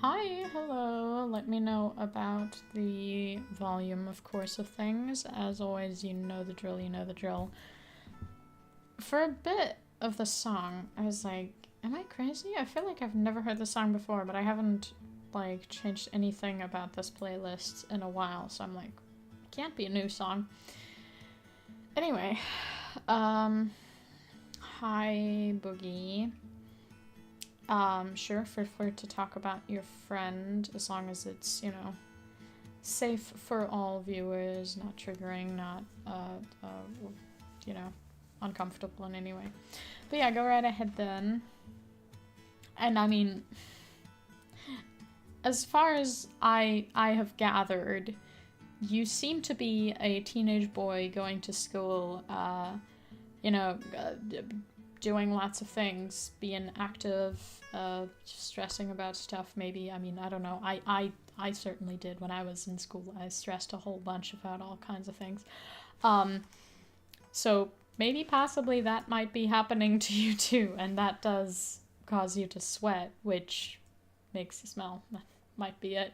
Hi, hello. Let me know about the volume, of course, of things. As always, you know the drill, you know the drill. For a bit of the song, I was like, am I crazy? I feel like I've never heard this song before, but I haven't, like, changed anything about this playlist in a while, so I'm like, can't be a new song. Anyway, hi, Boogie. Sure, feel free to talk about your friend as long as it's, safe for all viewers, not triggering, not, you know, uncomfortable in any way. But yeah, go right ahead then. And I mean, as far as I have gathered, you seem to be a teenage boy going to school, doing lots of things, being active, stressing about stuff maybe. I mean, I don't know. I certainly did when I was in school. I stressed a whole bunch about all kinds of things. So maybe possibly that might be happening to you too, and that does cause you to sweat, which makes you smell. That might be it.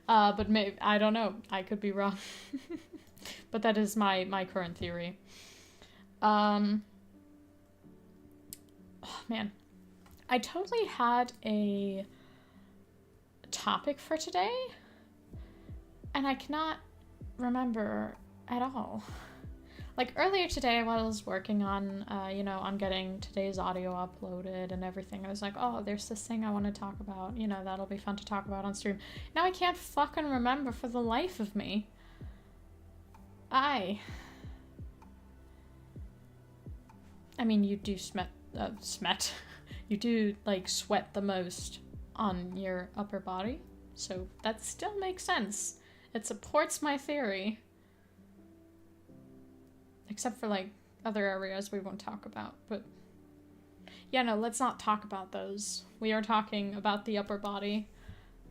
But maybe, I don't know. I could be wrong. But that is my current theory. Oh man, I totally had a topic for today, and I cannot remember at all. Like earlier today, while I was working on, on getting today's audio uploaded and everything, I was like, oh, there's this thing I want to talk about. That'll be fun to talk about on stream. Now I can't fucking remember for the life of me. I mean, you do you do, like, sweat the most on your upper body, so that still makes sense. It supports my theory. Except for, like, other areas we won't talk about, but... Yeah, no, let's not talk about those. We are talking about the upper body,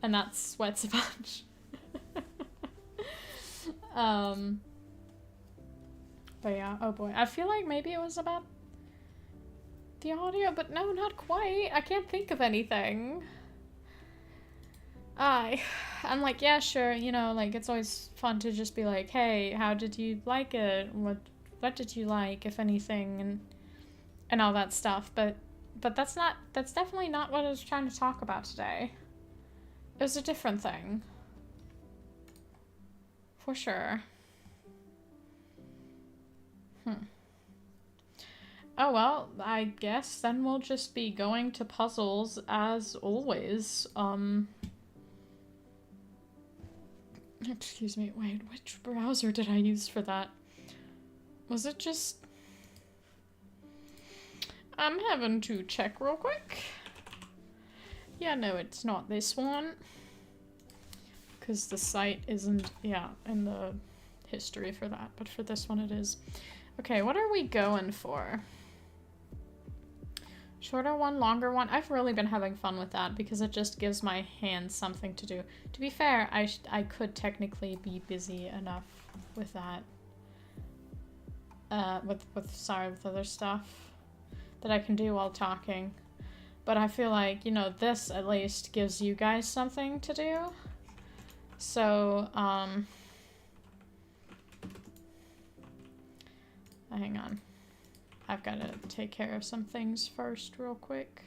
and that sweats a bunch. But yeah, oh boy. I feel like maybe it was about the audio, but no, not quite. I can't think of anything. I'm like, yeah, sure, like, it's always fun to just be like, hey, how did you like it? What did you like, if anything, and all that stuff, but that's definitely not what I was trying to talk about today. It was a different thing. For sure. Oh well, I guess then we'll just be going to puzzles as always. Excuse me, wait, which browser did I use for that? Was it just... I'm having to check real quick. Yeah, no, it's not this one. Because the site isn't, in the history for that, but for this one it is. Okay, what are we going for? Shorter one, longer one. I've really been having fun with that because it just gives my hands something to do. To be fair, I could technically be busy enough with that. With other stuff that I can do while talking. But I feel like, this at least gives you guys something to do. So, hang on. I've got to take care of some things first real quick.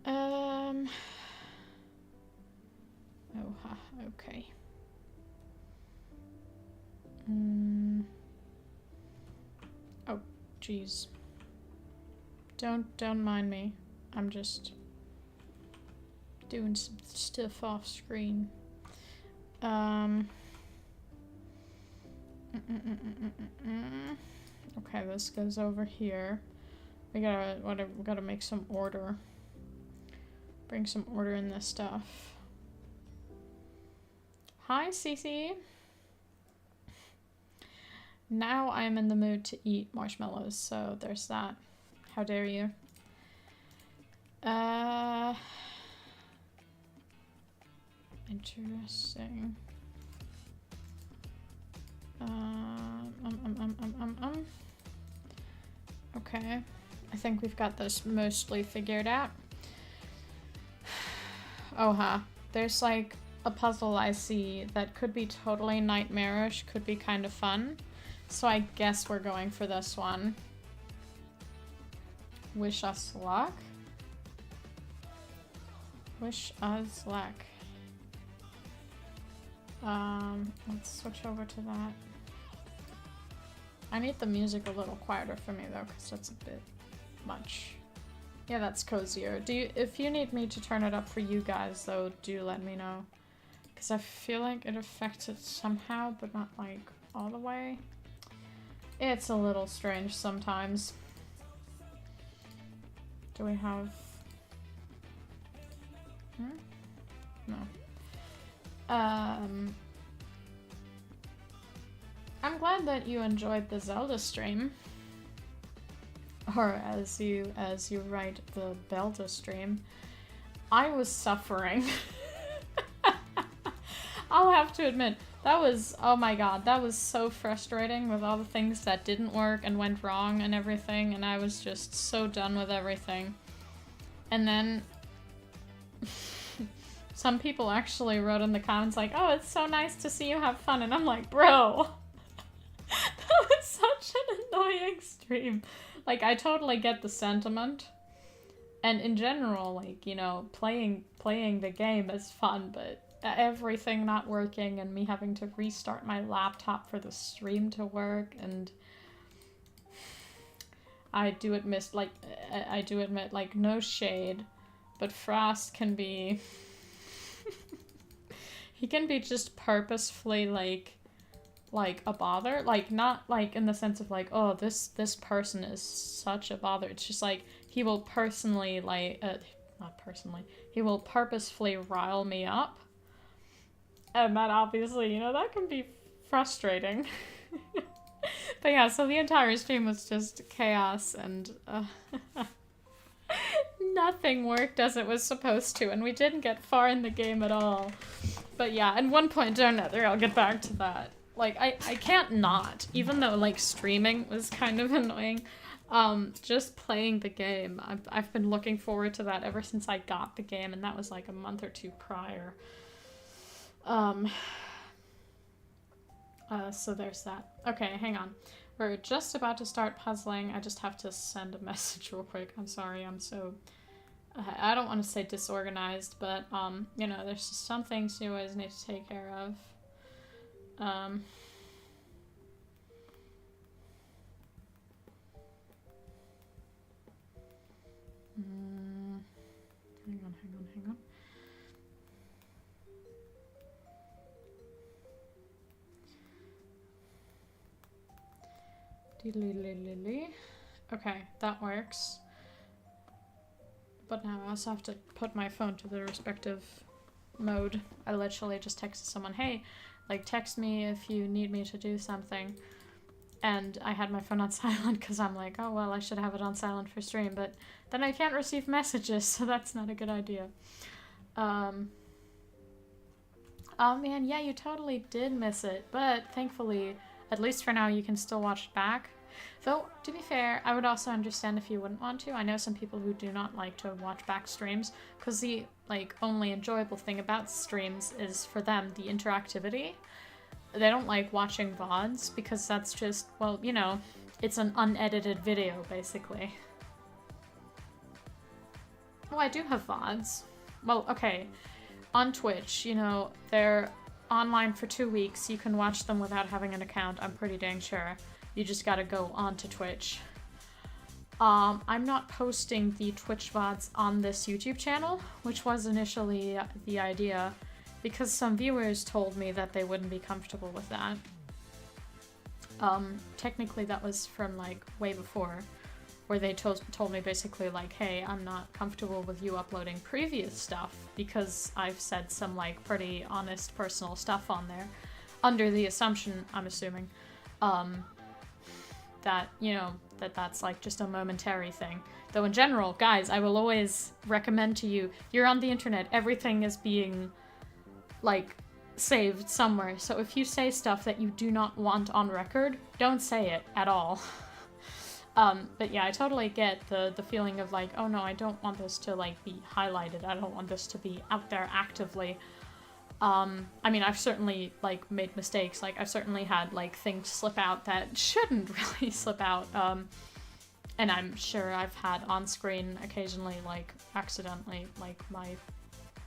Oh, okay. Oh, jeez. Don't mind me. I'm just doing some stuff off screen. Okay, this goes over here. We gotta make some order. Bring some order in this stuff. Hi, Cece. Now I'm in the mood to eat marshmallows, so there's that. How dare you? Interesting. Okay. I think we've got this mostly figured out. Oha. There's like a puzzle I see that could be totally nightmarish, could be kind of fun. So I guess we're going for this one. Wish us luck. Wish us luck. Let's switch over to that. I need the music a little quieter for me though, because that's a bit much. Yeah, that's cozier. If you need me to turn it up for you guys though, do let me know. Because I feel like it affects it somehow, but not like all the way. It's a little strange sometimes. Do we have... No. I'm glad that you enjoyed the Zelda stream. Or as you write, the Belda stream. I was suffering. I'll have to admit, that was, oh my god, that was so frustrating with all the things that didn't work and went wrong and everything, and I was just so done with everything. And then some people actually wrote in the comments like, oh, it's so nice to see you have fun, and I'm like, bro, that was such an annoying stream. Like, I totally get the sentiment, and in general, like, you know, playing the game is fun, but everything not working and me having to restart my laptop for the stream to work, and I do admit, like, no shade, but Frost can be, he can be just purposefully, like a bother, like, not, like, in the sense of, like, oh, this person is such a bother, it's just, like, he will personally, like, not personally, he will purposefully rile me up, and that obviously, you know, that can be frustrating. But yeah, so the entire stream was just chaos, and nothing worked as it was supposed to, and we didn't get far in the game at all. But yeah, at one point or another, I'll get back to that. Like, I can't not, even though, like, streaming was kind of annoying, just playing the game. I've been looking forward to that ever since I got the game, and that was like a month or two prior. So there's that. Okay, hang on. We're just about to start puzzling. I just have to send a message real quick. I'm sorry, I'm so... I don't want to say disorganized, but, you know, there's just some things you always need to take care of. Hang on. Okay, that works. But now I also have to put my phone to the respective mode. I literally just texted someone, hey, like, text me if you need me to do something. And I had my phone on silent because I'm like, oh, well, I should have it on silent for stream, but then I can't receive messages, so that's not a good idea. Oh man, yeah, you totally did miss it, but thankfully, at least for now, you can still watch it back. Though, to be fair, I would also understand if you wouldn't want to. I know some people who do not like to watch back streams, because the, like, only enjoyable thing about streams is, for them, the interactivity. They don't like watching VODs, because that's just, well, you know, it's an unedited video, basically. Oh, I do have VODs. Well, okay. On Twitch, you know, they're online for 2 weeks. You can watch them without having an account, I'm pretty dang sure. You just gotta go onto Twitch. I'm not posting the Twitch VODs on this YouTube channel, which was initially the idea, because some viewers told me that they wouldn't be comfortable with that. Technically that was from, like, way before, where they told me basically, like, hey, I'm not comfortable with you uploading previous stuff, because I've said some, like, pretty honest personal stuff on there, under the assumption, I'm assuming, that, you know, that's, like, just a momentary thing. Though in general, guys, I will always recommend to you, you're on the internet, everything is being, like, saved somewhere, so if you say stuff that you do not want on record, don't say it at all. But yeah, I totally get the feeling of like, oh no, I don't want this to like be highlighted. I don't want this to be out there actively. I mean, I've certainly like made mistakes. Like I've certainly had like things slip out that shouldn't really slip out. And I'm sure I've had on screen occasionally, like accidentally, like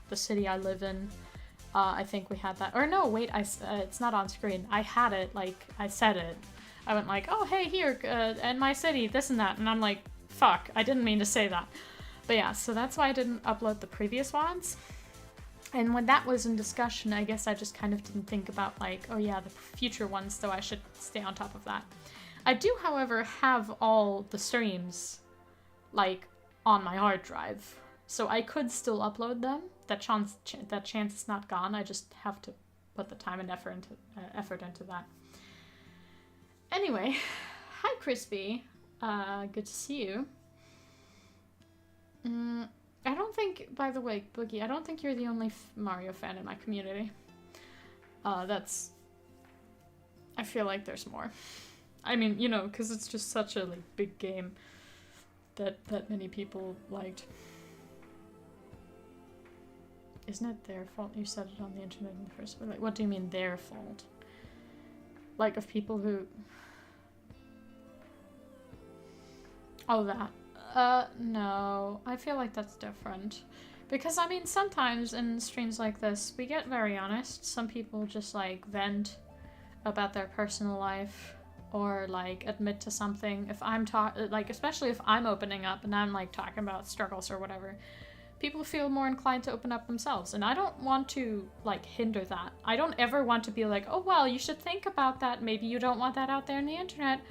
the city I live in. I think we had that. Or no, wait, it's not on screen. I had it, like I said it. I went like, oh hey, here, in my city, this and that, and I'm like, fuck, I didn't mean to say that. But yeah, so that's why I didn't upload the previous ones. And when that was in discussion, I guess I just kind of didn't think about like, oh yeah, the future ones, so I should stay on top of that. I do, however, have all the streams, like, on my hard drive. So I could still upload them. That chance is not gone. I just have to put the time and effort into that. Anyway, hi Crispy. Good to see you. I don't think, by the way, Boogie, I don't think you're the only Mario fan in my community. I feel like there's more. I mean, you know, because it's just such a like big game that many people liked. Isn't it their fault you said it on the internet in the first place? Like, what do you mean their fault? Like, of people who... Oh, that. No. I feel like that's different. Because, I mean, sometimes in streams like this, we get very honest. Some people just, like, vent about their personal life. Or, like, admit to something. If I'm like, especially if I'm opening up and I'm, like, talking about struggles or whatever, people feel more inclined to open up themselves. And I don't want to, like, hinder that. I don't ever want to be like, oh, well, you should think about that. Maybe you don't want that out there on the internet.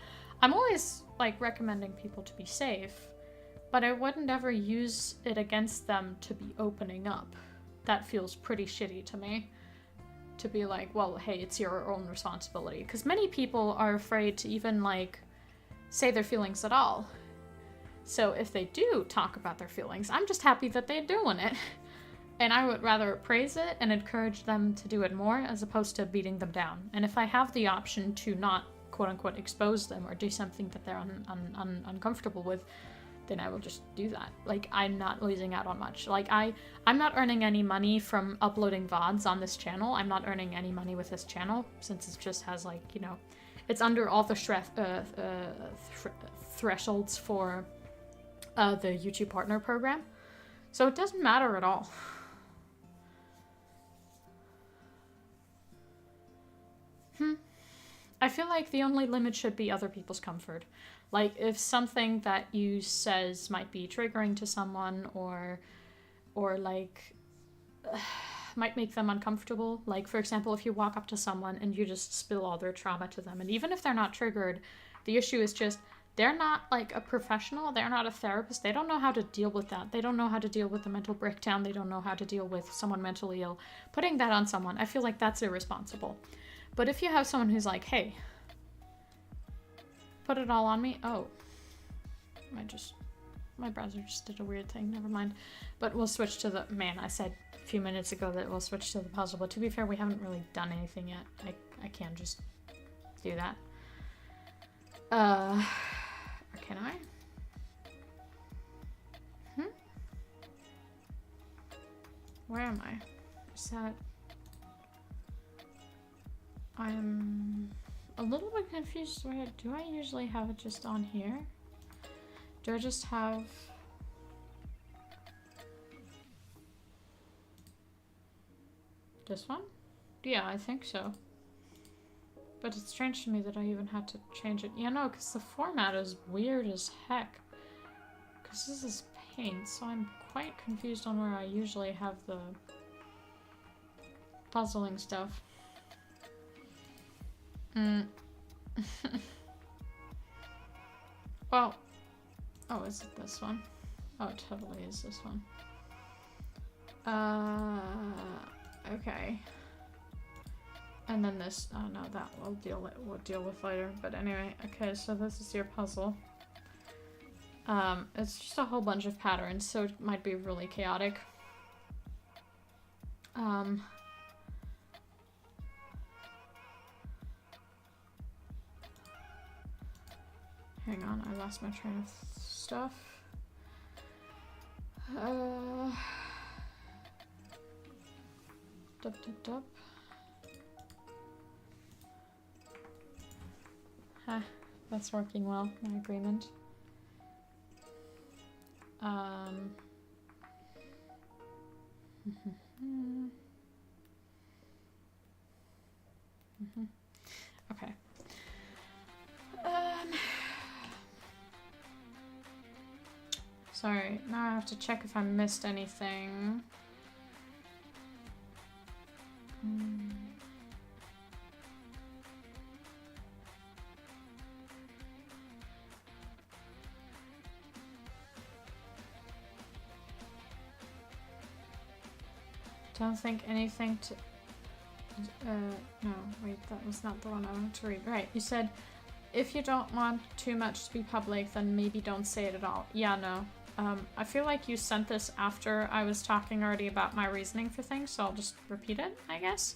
I'm always, like, recommending people to be safe. But I wouldn't ever use it against them to be opening up. That feels pretty shitty to me. To be like, well, hey, it's your own responsibility. Because many people are afraid to even, like, say their feelings at all. So if they do talk about their feelings, I'm just happy that they're doing it. And I would rather praise it and encourage them to do it more as opposed to beating them down. And if I have the option to not, quote-unquote, expose them or do something that they're uncomfortable with, then I will just do that. Like, I'm not losing out on much. Like, I'm not earning any money from uploading VODs on this channel. I'm not earning any money with this channel, since it just has, like, you know, it's under all the thresholds for the YouTube Partner Program. So it doesn't matter at all. I feel like the only limit should be other people's comfort. Like, if something that you says might be triggering to someone or like, might make them uncomfortable. Like, for example, if you walk up to someone and you just spill all their trauma to them, and even if they're not triggered, the issue is just, they're not, like, a professional, they're not a therapist, they don't know how to deal with that. They don't know how to deal with the mental breakdown, they don't know how to deal with someone mentally ill. Putting that on someone, I feel like that's irresponsible. But if you have someone who's like, hey, put it all on me. Oh, my browser just did a weird thing. Never mind. But we'll switch to the, man, I said a few minutes ago that we'll switch to the puzzle. But to be fair, we haven't really done anything yet. I can't just do that. Or can I? Where am I? Is that... I'm a little bit confused. Where do I usually have it just on here? Do I just have... this one? Yeah, I think so. But it's strange to me that I even had to change it. Yeah, no, because the format is weird as heck. Because this is Paint, so I'm quite confused on where I usually have the puzzling stuff. Well, oh, is it this one? Oh, it totally is this one. Okay. And then this, oh no, that we'll deal with later. But anyway, okay, so this is your puzzle. It's just a whole bunch of patterns, so it might be really chaotic. Hang on, I lost my train of stuff. Dup. Huh, that's working well, my agreement. Okay. Sorry, now I have to check if I missed anything. Don't think anything to... no, wait, that was not the one I wanted to read. Right, you said, if you don't want too much to be public, then maybe don't say it at all. Yeah, no. I feel like you sent this after I was talking already about my reasoning for things, so I'll just repeat it, I guess.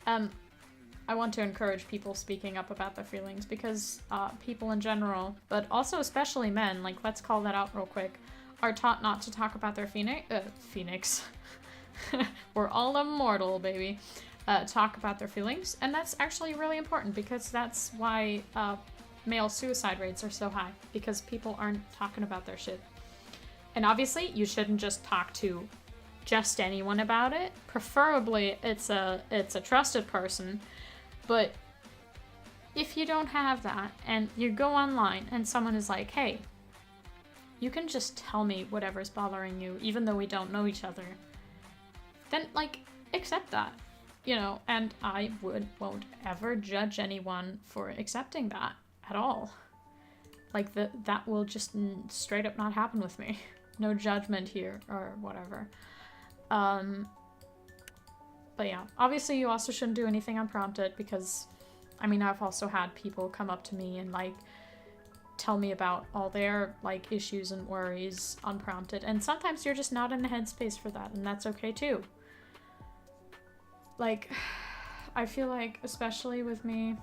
I want to encourage people speaking up about their feelings because people in general, but also especially men, like let's call that out real quick, are taught not to talk about their phoenix. We're all immortal, baby. Talk about their feelings, and that's actually really important because that's why male suicide rates are so high, because people aren't talking about their shit. And obviously, you shouldn't just talk to just anyone about it. Preferably, it's a trusted person. But if you don't have that, and you go online, and someone is like, hey, you can just tell me whatever's bothering you, even though we don't know each other, then, like, accept that, you know? And I won't ever judge anyone for accepting that at all. Like, that will just straight up not happen with me. No judgment here, or whatever. But yeah, obviously you also shouldn't do anything unprompted because, I mean, I've also had people come up to me and, like, tell me about all their, like, issues and worries unprompted. And sometimes you're just not in the headspace for that, and that's okay too. Like, I feel like, especially with me,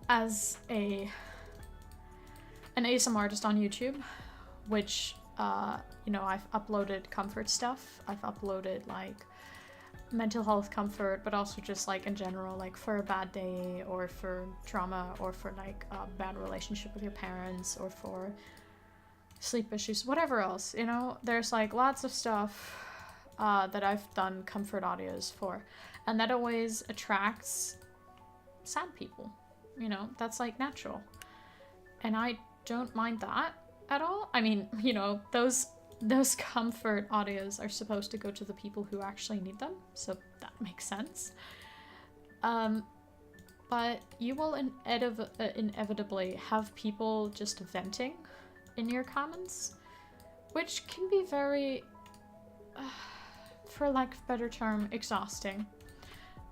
as an ASMR artist on YouTube, which, you know, I've uploaded comfort stuff. I've uploaded, like, mental health comfort, but also just, like, in general, like, for a bad day, or for trauma, or for, like, a bad relationship with your parents, or for sleep issues, whatever else, you know? There's, like, lots of stuff that I've done comfort audios for, and that always attracts sad people, you know? That's, like, natural. And I don't mind that at all. I mean, you know, those comfort audios are supposed to go to the people who actually need them, so that makes sense. But you will inevitably have people just venting in your comments, which can be very, for lack of a better term, exhausting.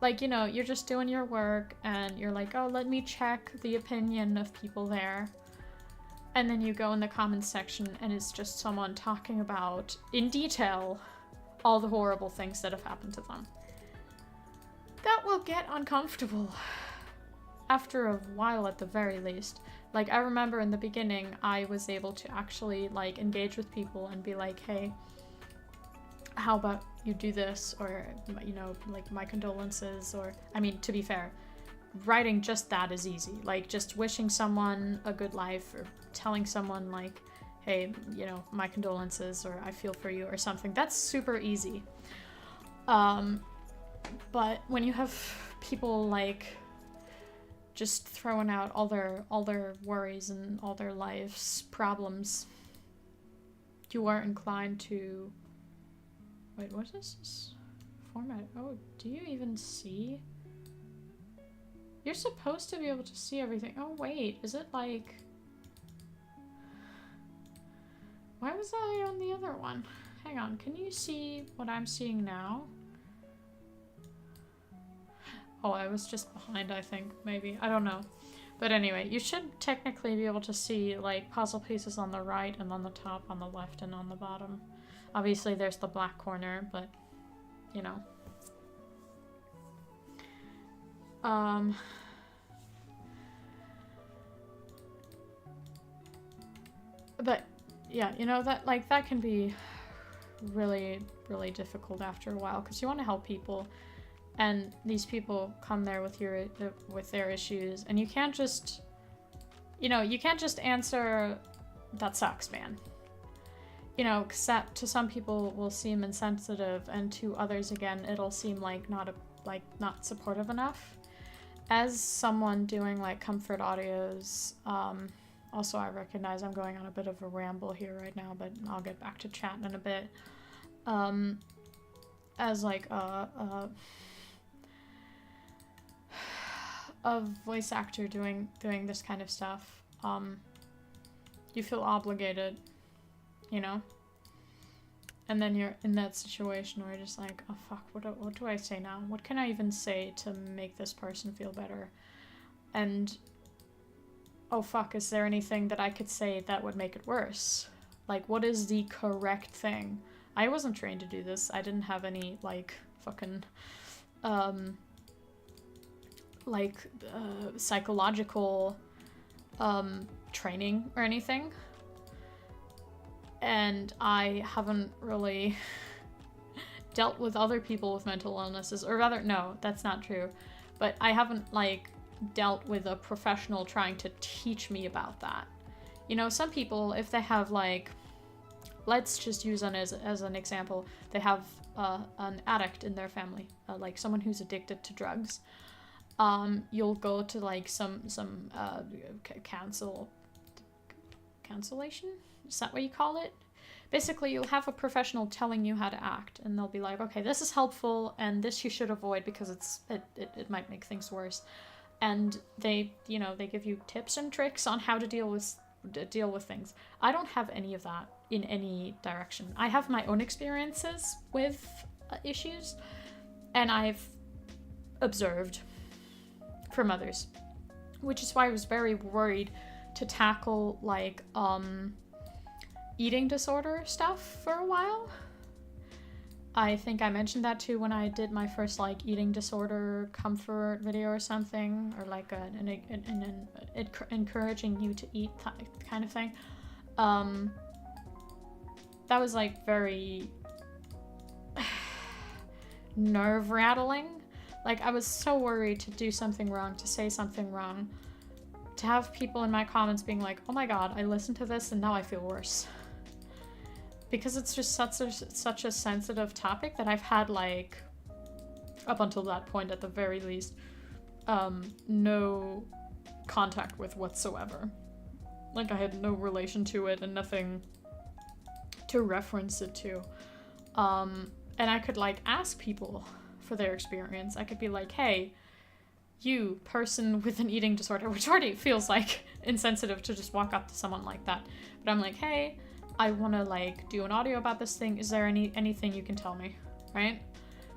Like, you know, you're just doing your work and you're like, oh, let me check the opinion of people there. And then you go in the comments section and it's just someone talking about, in detail, all the horrible things that have happened to them. That will get uncomfortable. After a while, at the very least. Like, I remember in the beginning, I was able to actually, like, engage with people and be like, hey, how about you do this? Or, you know, like, my condolences. Or, I mean, to be fair, writing just that is easy. Like, just wishing someone a good life, or telling someone, like, hey, you know, my condolences, or I feel for you, or something. That's super easy. But when you have people, like, just throwing out all their worries and all their life's problems, you are inclined to... Wait, what is this format? Oh, do you even see? You're supposed to be able to see everything. Oh, wait, is it like... Why was I on the other one? Hang on, can you see what I'm seeing now? Oh, I was just behind, I think, maybe. I don't know. But anyway, you should technically be able to see, like, puzzle pieces on the right and on the top, on the left, and on the bottom. Obviously, there's the black corner, but, you know. But yeah, you know, that like that can be really, really difficult after a while, because you want to help people, and these people come there with their issues, and you can't just, you know, you can't just answer, "That sucks, man." You know, 'cause that to some people will seem insensitive, and to others again it'll seem like not supportive enough. As someone doing like comfort audios, also I recognize I'm going on a bit of a ramble here right now, but I'll get back to chatting in a bit. As like a voice actor doing this kind of stuff, you feel obligated, you know? And then you're in that situation where you're just like, oh fuck, what do I say now? What can I even say to make this person feel better? And oh fuck, is there anything that I could say that would make it worse? Like, what is the correct thing? I wasn't trained to do this. I didn't have any like fucking psychological training or anything. And I haven't really dealt with other people with mental illnesses, or rather, no, that's not true. But I haven't, like, dealt with a professional trying to teach me about that. You know, some people, if they have, like, let's just use an as an example, they have an addict in their family, like someone who's addicted to drugs. You'll go to, like, some cancellation? Is that what you call it? Basically, you'll have a professional telling you how to act, and they'll be like, okay, this is helpful, and this you should avoid because it might make things worse. And they give you tips and tricks on how to deal with things. I don't have any of that in any direction. I have my own experiences with issues, and I've observed from others, which is why I was very worried to tackle, like, eating disorder stuff for a while. I think I mentioned that too when I did my first, like, eating disorder comfort video or something, or like an encouraging you to eat kind of thing. That was, like, very nerve-rattling. Like, I was so worried to do something wrong, to say something wrong, to have people in my comments being like, oh my god, I listened to this and now I feel worse. Because it's just such a sensitive topic that I've had, like, up until that point at the very least, no contact with whatsoever. Like, I had no relation to it and nothing to reference it to. And I could, like, ask people for their experience. I could be like, hey, you, person with an eating disorder, which already feels, like, insensitive to just walk up to someone like that. But I'm like, hey, I want to, like, do an audio about this thing. Is there anything you can tell me, right?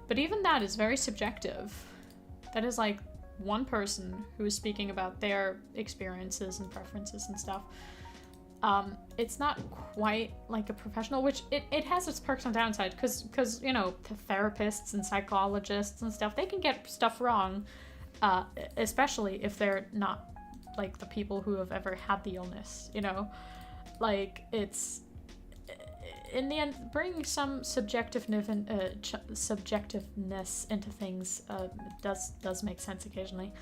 But even that is very subjective. That is, like, one person who is speaking about their experiences and preferences and stuff. It's not quite like a professional, which it has its perks and downsides, because you know, therapists and psychologists and stuff, they can get stuff wrong, especially if they're not, like, the people who have ever had the illness, you know? Like, it's, in the end, bringing some subjectiveness into things does make sense occasionally.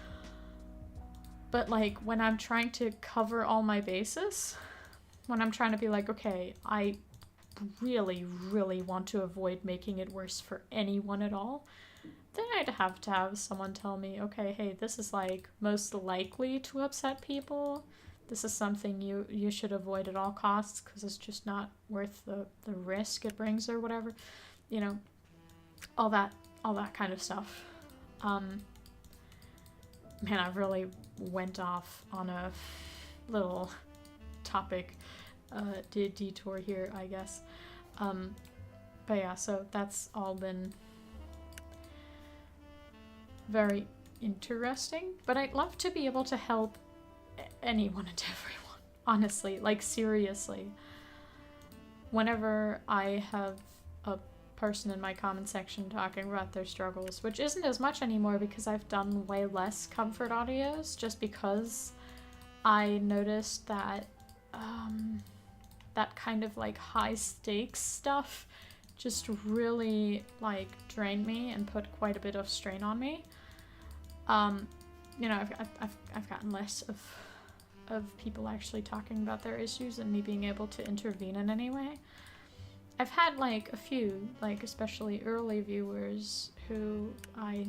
But, like, when I'm trying to cover all my bases, when I'm trying to be like, okay, I really, really want to avoid making it worse for anyone at all, then I'd have to have someone tell me, okay, hey, this is, like, most likely to upset people. This is something you should avoid at all costs because it's just not worth the risk it brings or whatever. You know, all that kind of stuff. Man, I really went off on a little topic detour here, I guess. But yeah, so that's all been very interesting. But I'd love to be able to help anyone and everyone, honestly, like, seriously. Whenever I have a person in my comment section talking about their struggles, which isn't as much anymore because I've done way less comfort audios, just because I noticed that that kind of like high stakes stuff just really like drained me and put quite a bit of strain on me. You know, I've gotten less of people actually talking about their issues and me being able to intervene in any way. I've had like a few, like especially early viewers who I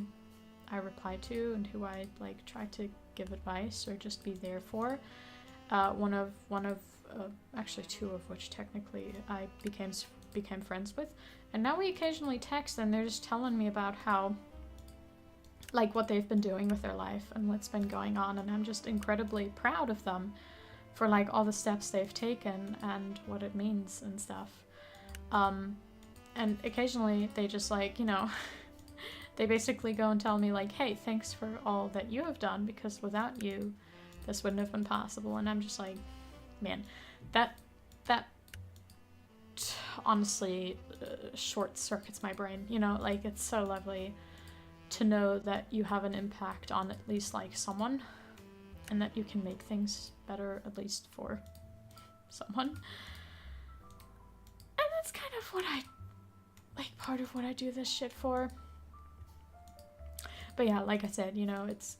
reply to and who I like try to give advice or just be there for. One of actually two of which technically I became friends with, and now we occasionally text and they're just telling me about how like what they've been doing with their life and what's been going on, and I'm just incredibly proud of them for like all the steps they've taken and what it means and stuff. And occasionally they just like, you know, they basically go and tell me like, hey, thanks for all that you have done, because without you this wouldn't have been possible. And I'm just like, man, that honestly short circuits my brain, you know, like it's so lovely to know that you have an impact on at least like someone, and that you can make things better at least for someone. And that's kind of what I like, part of what I do this shit for. But yeah, like I said, you know, it's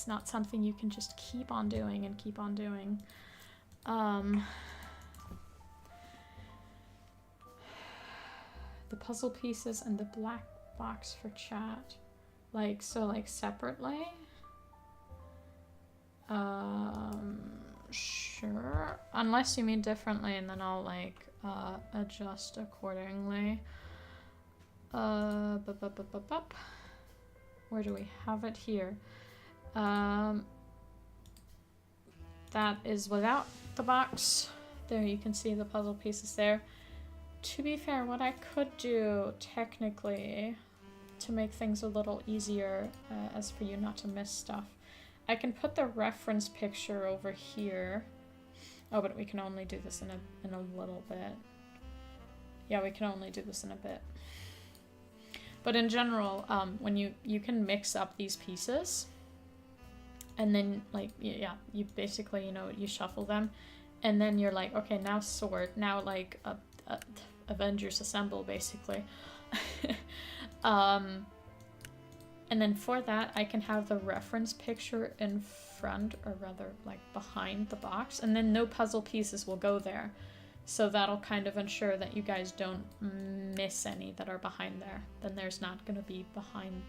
not something you can just keep on doing and keep on doing. The puzzle pieces and the black box for chat. Like, so like separately? Sure. Unless you mean differently, and then I'll like adjust accordingly. Where do we have it here? That is without the box. There, you can see the puzzle pieces there. To be fair, what I could do technically to make things a little easier as for you not to miss stuff, I can put the reference picture over here. Oh, but we can only do this in a little bit. Yeah, we can only do this in a bit. But in general, when you can mix up these pieces, and then like, yeah, you basically, you know, you shuffle them, and then you're like, okay, now sword, now like Avengers Assemble, basically. And then for that, I can have the reference picture in front, or rather like behind the box, and then no puzzle pieces will go there. So that'll kind of ensure that you guys don't miss any that are behind there. Then there's not going to be behind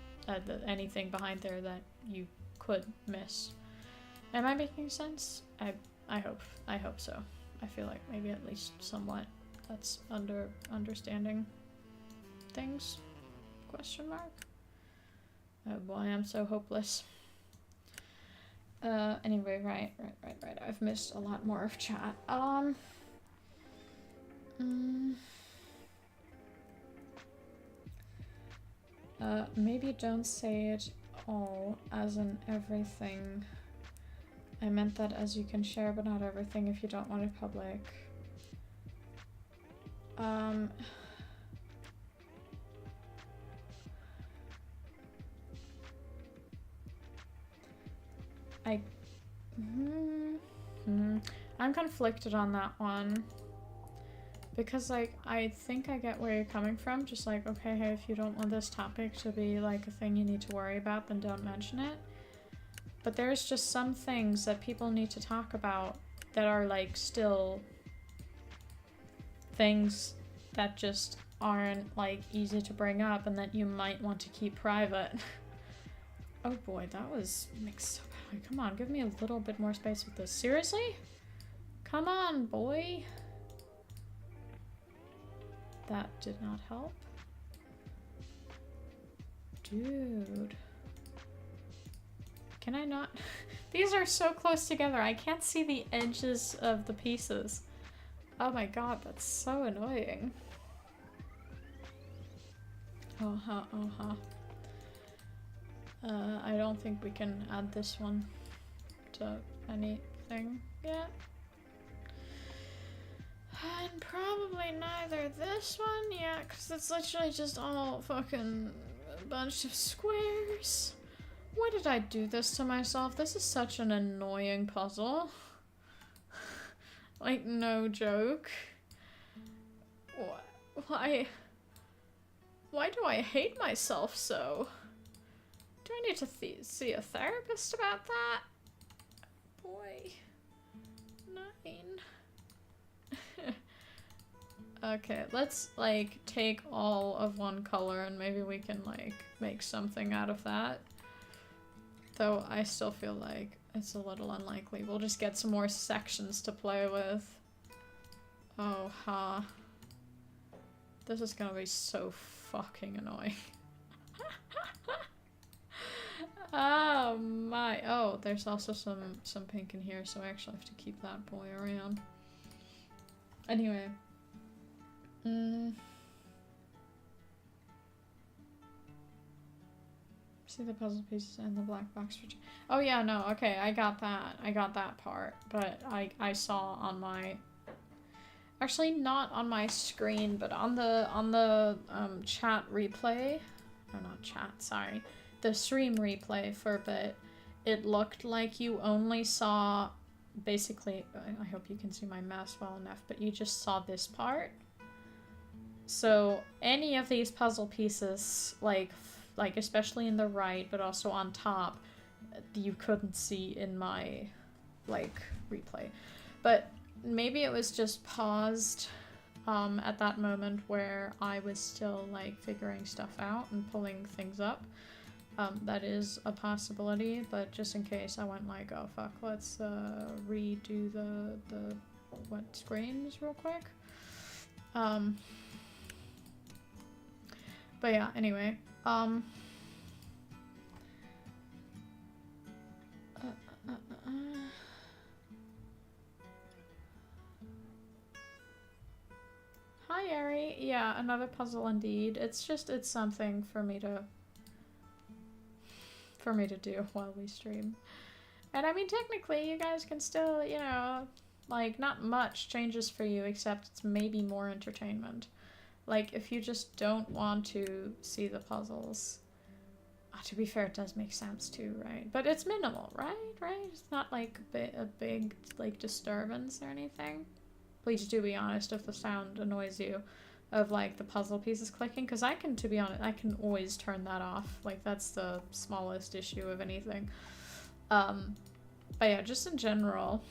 anything behind there that you could miss. Am I making sense? I hope so. I feel like maybe at least somewhat that's understanding things. Question mark? Oh boy, I'm so hopeless. Anyway, right. I've missed a lot more of chat. Maybe don't say it all, as in everything. I meant that as you can share, but not everything if you don't want it public. I'm conflicted on that one. Because, like, I think I get where you're coming from. Just like, okay, hey, if you don't want this topic to be, like, a thing you need to worry about, then don't mention it. But there's just some things that people need to talk about that are, like, still things that just aren't, like, easy to bring up and that you might want to keep private. Oh boy, that was mixed so badly. Come on, give me a little bit more space with this. Seriously? Come on, boy. That did not help. Dude. Can I not? These are so close together. I can't see the edges of the pieces. Oh my god, that's so annoying. I don't think we can add this one to anything yet. And probably neither this one, yeah, because it's literally just all fucking a bunch of squares. Why did I do this to myself? This is such an annoying puzzle. Like, no joke. Why? Why do I hate myself so? Do I need to see a therapist about that? Boy. 9. Okay, let's, like, take all of one color and maybe we can, like, make something out of that. Though I still feel like it's a little unlikely. We'll just get some more sections to play with. Oh, ha. This is gonna be so fucking annoying. Oh my. Oh, there's also some pink in here, so I actually have to keep that boy around. Anyway. See the puzzle pieces and the black box. Oh yeah, no, okay, I got that. I got that part, but I saw on my, actually not on my screen, but on the chat replay, or not chat, sorry, the stream replay for a bit, it looked like you only saw, basically, I hope you can see my mouse well enough, but you just saw this part. So any of these puzzle pieces, like especially in the right, but also on top, you couldn't see in my, like, replay. But maybe it was just paused at that moment where I was still, like, figuring stuff out and pulling things up. That is a possibility, but just in case, I went like, oh fuck, let's redo the what screens real quick. But yeah, anyway. Hi, Ari. Yeah, another puzzle indeed. It's something for me to do while we stream. And I mean, technically, you guys can still, you know, like, not much changes for you, except it's maybe more entertainment. Like, if you just don't want to see the puzzles. To be fair, it does make sense too, right? But it's minimal, right? It's not like a big, like, disturbance or anything. Please do be honest if the sound annoys you of, like, the puzzle pieces clicking, because I can, to be honest, I can always turn that off. Like, that's the smallest issue of anything. But yeah, just in general,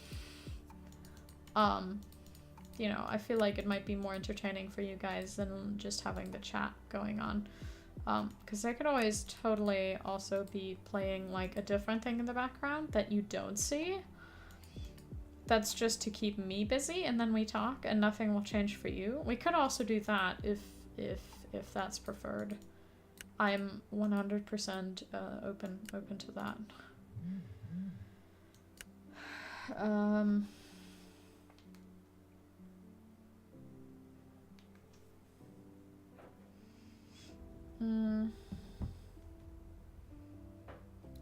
you know, I feel like it might be more entertaining for you guys than just having the chat going on. Because I could always totally also be playing, like, a different thing in the background that you don't see. That's just to keep me busy, and then we talk, and nothing will change for you. We could also do that if that's preferred. I'm 100% open to that.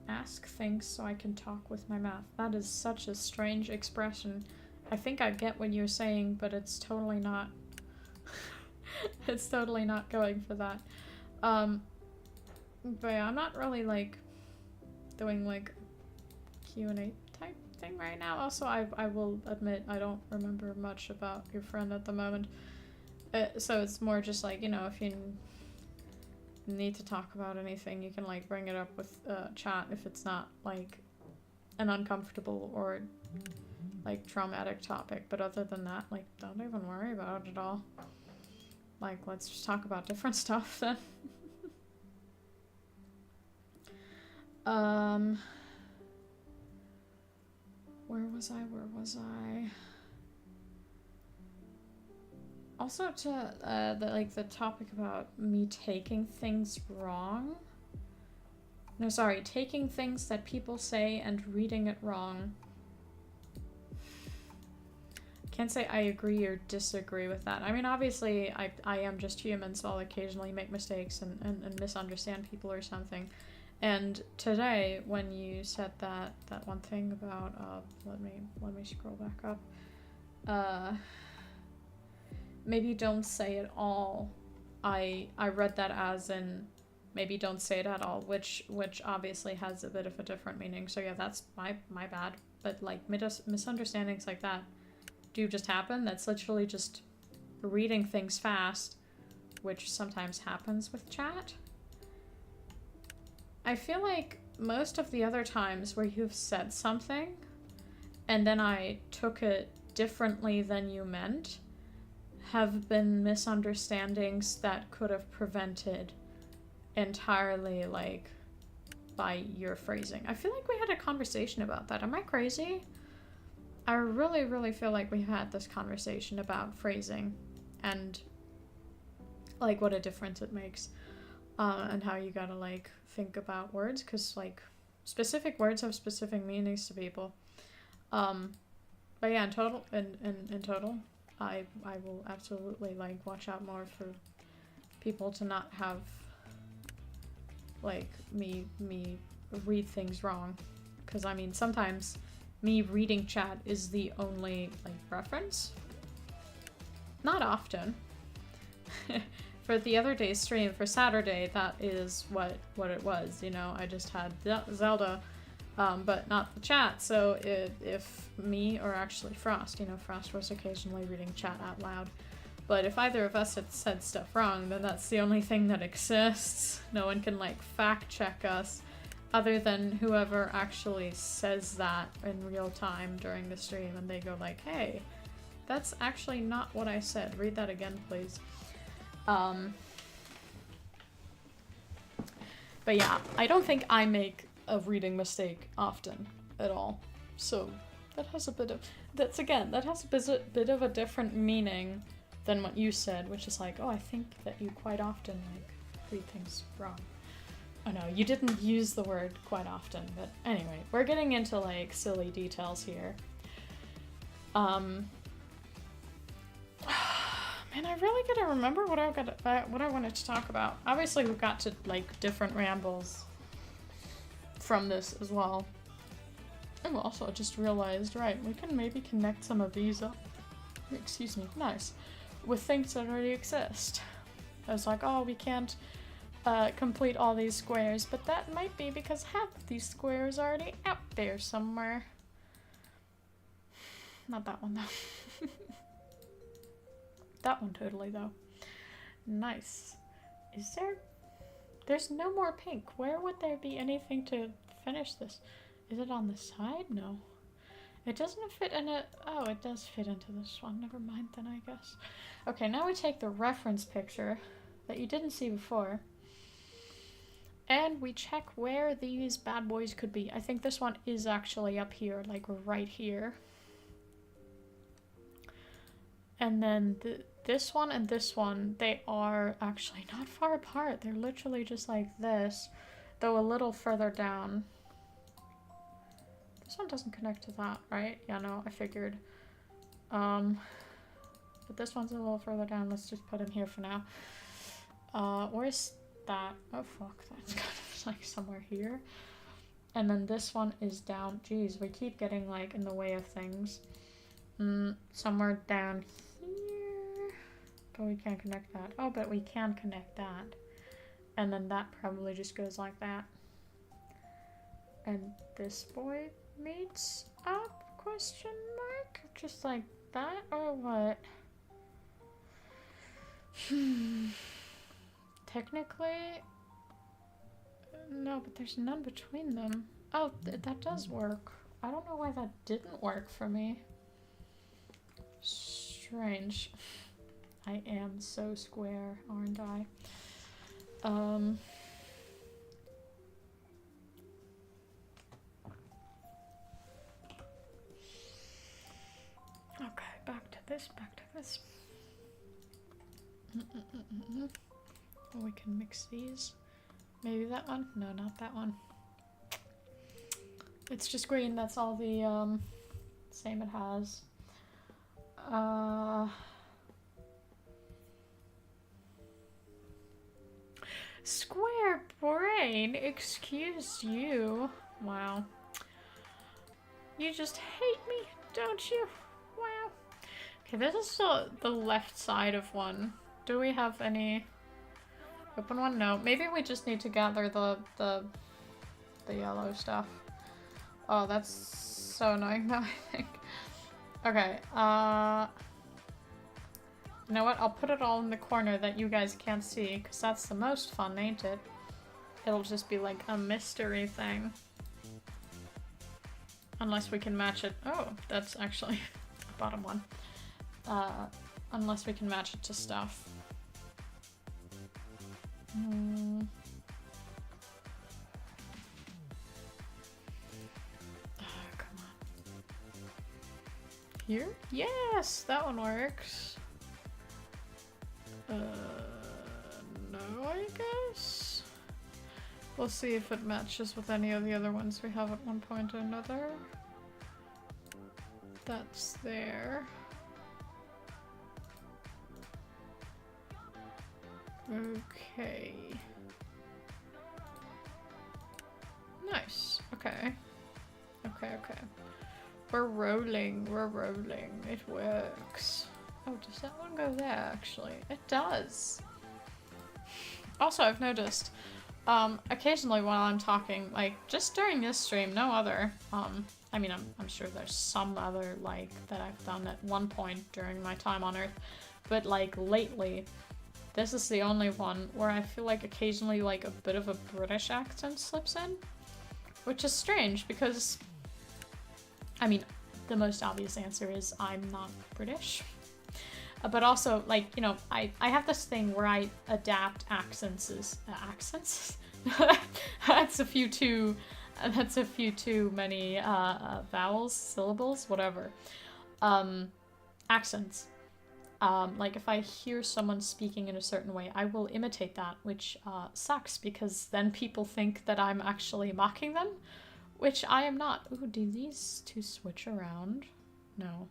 Ask things so I can talk with my mouth. That is such a strange expression. I think I get what you're saying, but it's totally not. It's totally not going for that. But yeah, I'm not really, like, doing, like, Q&A type thing right now. Also, I will admit I don't remember much about your friend at the moment. So it's more just like, you know, if you need to talk about anything, you can, like, bring it up with chat if it's not, like, an uncomfortable or, like, traumatic topic. But other than that, like, don't even worry about it at all. Like, let's just talk about different stuff then. Where was I? Also to, the topic about me taking things wrong. No, sorry, taking things that people say and reading it wrong. Can't say I agree or disagree with that. I mean, obviously, I am just human, so I'll occasionally make mistakes and misunderstand people or something. And today, when you said that one thing about, let me scroll back up. Maybe don't say it all. I read that as in maybe don't say it at all, which obviously has a bit of a different meaning. So yeah, that's my bad. But, like, misunderstandings like that do just happen. That's literally just reading things fast, which sometimes happens with chat. I feel like most of the other times where you've said something and then I took it differently than you meant have been misunderstandings that could have prevented entirely, like, by your phrasing. I feel like we had a conversation about that. Am I crazy? I really, really feel like we had this conversation about phrasing and, like, what a difference it makes. And how you gotta, like, think about words, because, like, specific words have specific meanings to people. But yeah, in total, I will absolutely, like, watch out more for people to not have, like, me read things wrong. Because, I mean, sometimes me reading chat is the only, like, reference. Not often. For the other day's stream, for Saturday, that is what it was, you know? I just had Zelda, but not the chat, so if me or actually Frost, you know, Frost was occasionally reading chat out loud, but if either of us had said stuff wrong, then that's the only thing that exists. No one can, like, fact check us, other than whoever actually says that in real time during the stream, and they go like, hey, that's actually not what I said, read that again, please. But yeah, I don't think I make a reading mistake often at all. So that has a bit of, that has a bit of a different meaning than what you said, which is like, oh, I think that you quite often, like, read things wrong. Oh no, you didn't use the word quite often, but anyway, we're getting into, like, silly details here. Man, I really gotta remember what I wanted to talk about. Obviously, we've got to, like, different rambles from this as well. And also just realized, right, we can maybe connect some of these up, excuse me, nice, with things that already exist. I was like, oh, we can't complete all these squares, but that might be because half of these squares are already out there somewhere. Not that one, though. That one totally, though. Nice. Is there... There's no more pink. Where would there be anything to finish this? Is it on the side? No. It doesn't fit in it. Oh, it does fit into this one. Never mind then, I guess. Okay, now we take the reference picture that you didn't see before. And we check where these bad boys could be. I think this one is actually up here, like right here. And then this one and this one, they are actually not far apart. They're literally just like this, though a little further down. This one doesn't connect to that, right? Yeah, no, I figured. But this one's a little further down. Let's just put him here for now. Where's that? Oh, fuck. That's kind of like somewhere here. And then this one is down. Jeez, we keep getting, like, in the way of things. Somewhere down here. But we can't connect that. Oh, but we can connect that. And then that probably just goes like that. And this boy meets up? Question mark? Just like that, or what? Technically, no, but there's none between them. Oh, that does work. I don't know why that didn't work for me. Strange. I am so square, aren't I? Okay, back to this. We can mix these. Maybe that one? No, not that one. It's just green, that's all the same it has. Square brain, excuse you. Wow. You just hate me, don't you? Wow. Okay, this is the left side of one. Do we have any... Open one? No. Maybe we just need to gather the yellow stuff. Oh, that's so annoying now, I think. Okay, you know what? I'll put it all in the corner that you guys can't see, because that's the most fun, ain't it? It'll just be like a mystery thing. Unless we can match it. Oh, that's actually bottom one. Unless we can match it to stuff. Oh, come on. Here? Yes, that one works. No, I guess? We'll see if it matches with any of the other ones we have at one point or another. That's there. Okay. Nice. Okay. Okay, okay. We're rolling, we're rolling. It works. Oh, does that one go there, actually? It does. Also, I've noticed, occasionally while I'm talking, like, just during this stream, no other, I mean, I'm sure there's some other, like, that I've done at one point during my time on Earth, but, like, lately, this is the only one where I feel like occasionally, like, a bit of a British accent slips in, which is strange, because, I mean, the most obvious answer is I'm not British. But also, like, you know, I have this thing where I adapt accents. Accents? That's a few too many vowels, syllables, whatever. Accents. Like if I hear someone speaking in a certain way, I will imitate that, which sucks because then people think that I'm actually mocking them, which I am not. Ooh, do these two switch around? No.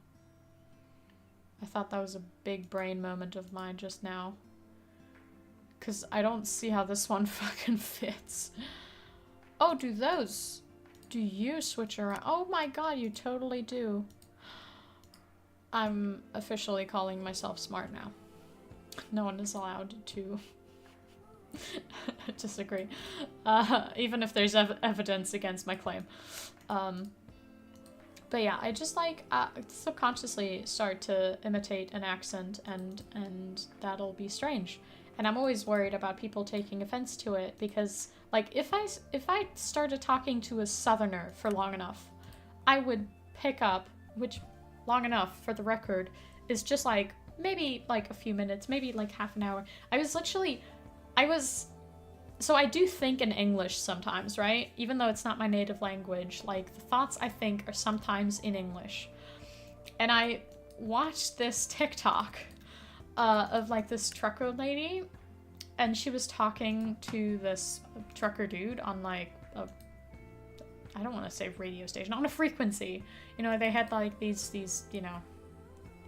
I thought that was a big brain moment of mine just now. Because I don't see how this one fucking fits. Oh, do you switch around? Oh my god, you totally do. I'm officially calling myself smart now. No one is allowed to disagree. Even if there's evidence against my claim. But yeah, I just like subconsciously start to imitate an accent and that'll be strange. And I'm always worried about people taking offense to it because like if I started talking to a southerner for long enough, I would pick up, which long enough for the record is just like maybe like a few minutes, maybe like half an hour. So I do think in English sometimes, right? Even though it's not my native language, like the thoughts I think are sometimes in English. And I watched this TikTok of like this trucker lady, and she was talking to this trucker dude on like a, I don't want to say radio station, on a frequency. You know, they had like these, you know,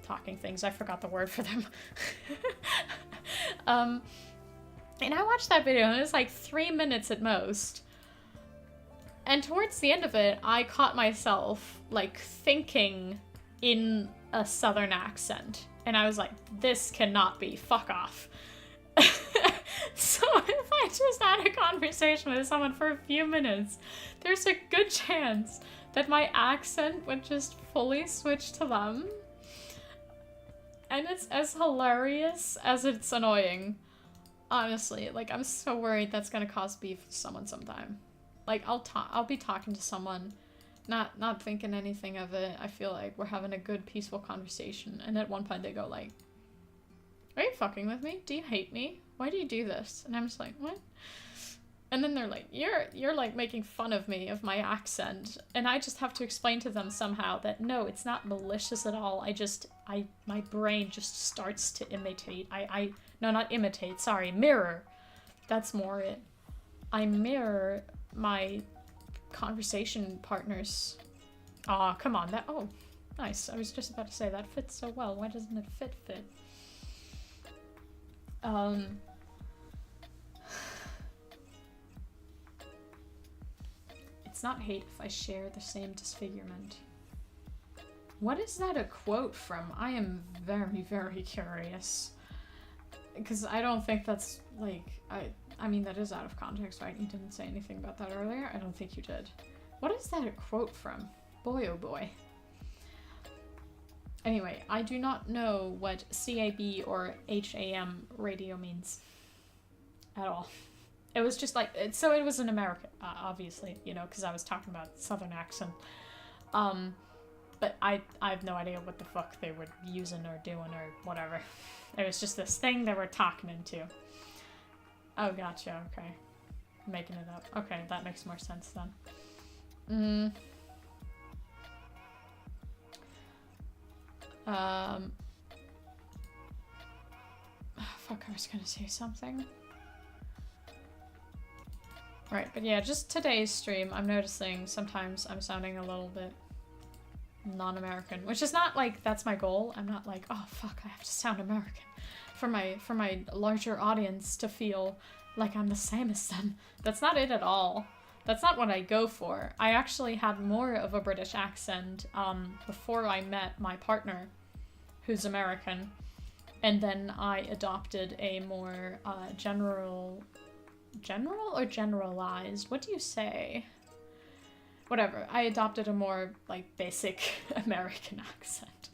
talking things. I forgot the word for them. And I watched that video, and it was like 3 minutes at most. And towards the end of it, I caught myself, like, thinking in a southern accent. And I was like, this cannot be, fuck off. So if I just had a conversation with someone for a few minutes, there's a good chance that my accent would just fully switch to them. And it's as hilarious as it's annoying. Honestly, like, I'm so worried that's gonna cause beef with someone sometime. Like, I'll be talking to someone, not thinking anything of it. I feel like we're having a good, peaceful conversation, and at one point they go like, are you fucking with me? Do you hate me? Why do you do this? And I'm just like, what? And then they're like, you're like making fun of me, of my accent. And I just have to explain to them somehow that no, it's not malicious at all. My brain just starts to imitate. No, not imitate, sorry, mirror. That's more it. I mirror my conversation partners. Aw, come on, oh, nice. I was just about to say, that fits so well. Why doesn't it fit? It's not hate if I share the same disfigurement. What is that a quote from? I am very, very curious. Because I don't think that's, like, I mean, that is out of context, right? You didn't say anything about that earlier? I don't think you did. What is that a quote from? Boy, oh boy. Anyway, I do not know what CAB or HAM radio means at all. It was just like, so it was an American, obviously, you know, because I was talking about Southern accent. But I have no idea what the fuck they were using or doing or whatever. It was just this thing they were talking into. Oh, gotcha, okay. Making it up. Okay, that makes more sense then. Fuck, I was gonna say something. Right, but yeah, just today's stream, I'm noticing sometimes I'm sounding a little bit non-American, which is not like that's my goal. I'm not like, oh fuck, I have to sound American for my larger audience to feel like I'm the same as them. That's not it at all. That's not what I go for. I actually had more of a British accent before I met my partner, who's American, and then I adopted a more general or generalized? What do you say? Whatever. I adopted a more like basic American accent.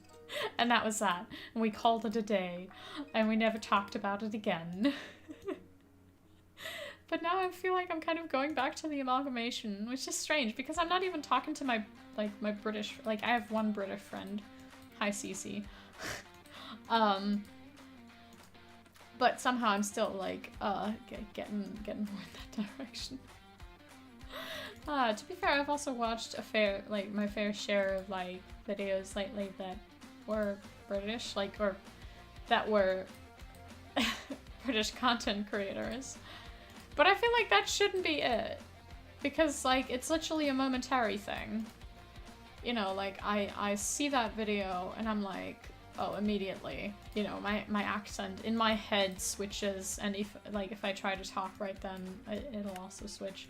And that was that. And we called it a day. And we never talked about it again. But now I feel like I'm kind of going back to the amalgamation, which is strange because I'm not even talking to my British, like I have one British friend. Hi Cece. But somehow I'm still like getting more in that direction. To be fair, I've also watched my fair share of like videos lately that were British, like, or that were British content creators. But I feel like that shouldn't be it. Because like it's literally a momentary thing. You know, like I see that video and I'm like, oh, immediately, you know, my accent in my head switches, and if I try to talk right then, it'll also switch.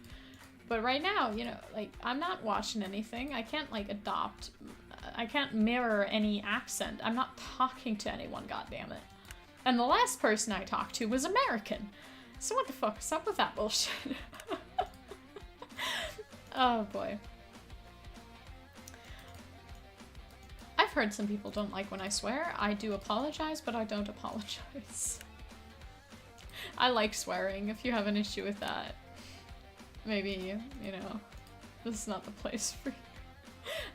But right now, you know, like, I'm not watching anything. I can't, like, I can't mirror any accent. I'm not talking to anyone, goddammit. And the last person I talked to was American. So what the fuck is up with that bullshit? Oh, boy. I've heard some people don't like when I swear. I do apologize, but I don't apologize. I like swearing, if you have an issue with that. Maybe, you know, this is not the place for you.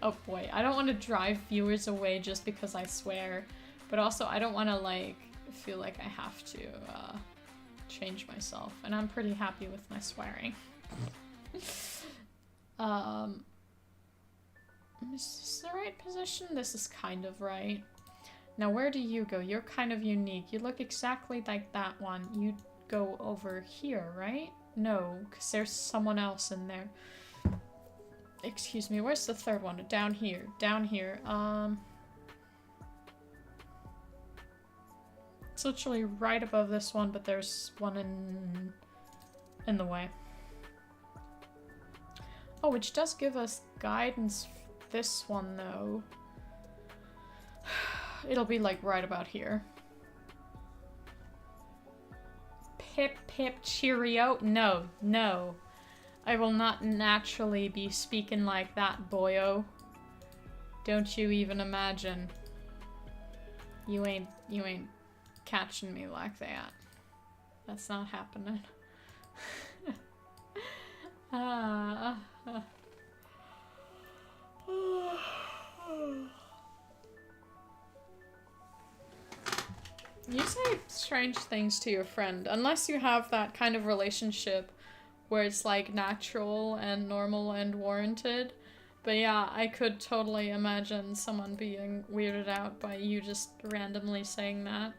Oh boy, I don't want to drive viewers away just because I swear, but also I don't want to, like, feel like I have to, change myself, and I'm pretty happy with my swearing. Is this the right position? This is kind of right. Now, where do you go? You're kind of unique. You look exactly like that one. You go over here, right? No, because there's someone else in there. Excuse me, where's the third one? Down here. Down here. It's literally right above this one, but there's one in the way. Oh, which does give us guidance. This one, though. It'll be, like, right about here. Pip, pip, cheerio. No, no. I will not naturally be speaking like that, boyo. Don't you even imagine. You ain't catching me like that. That's not happening. You say strange things to your friend, unless you have that kind of relationship where it's like natural and normal and warranted. But yeah, I could totally imagine someone being weirded out by you just randomly saying that.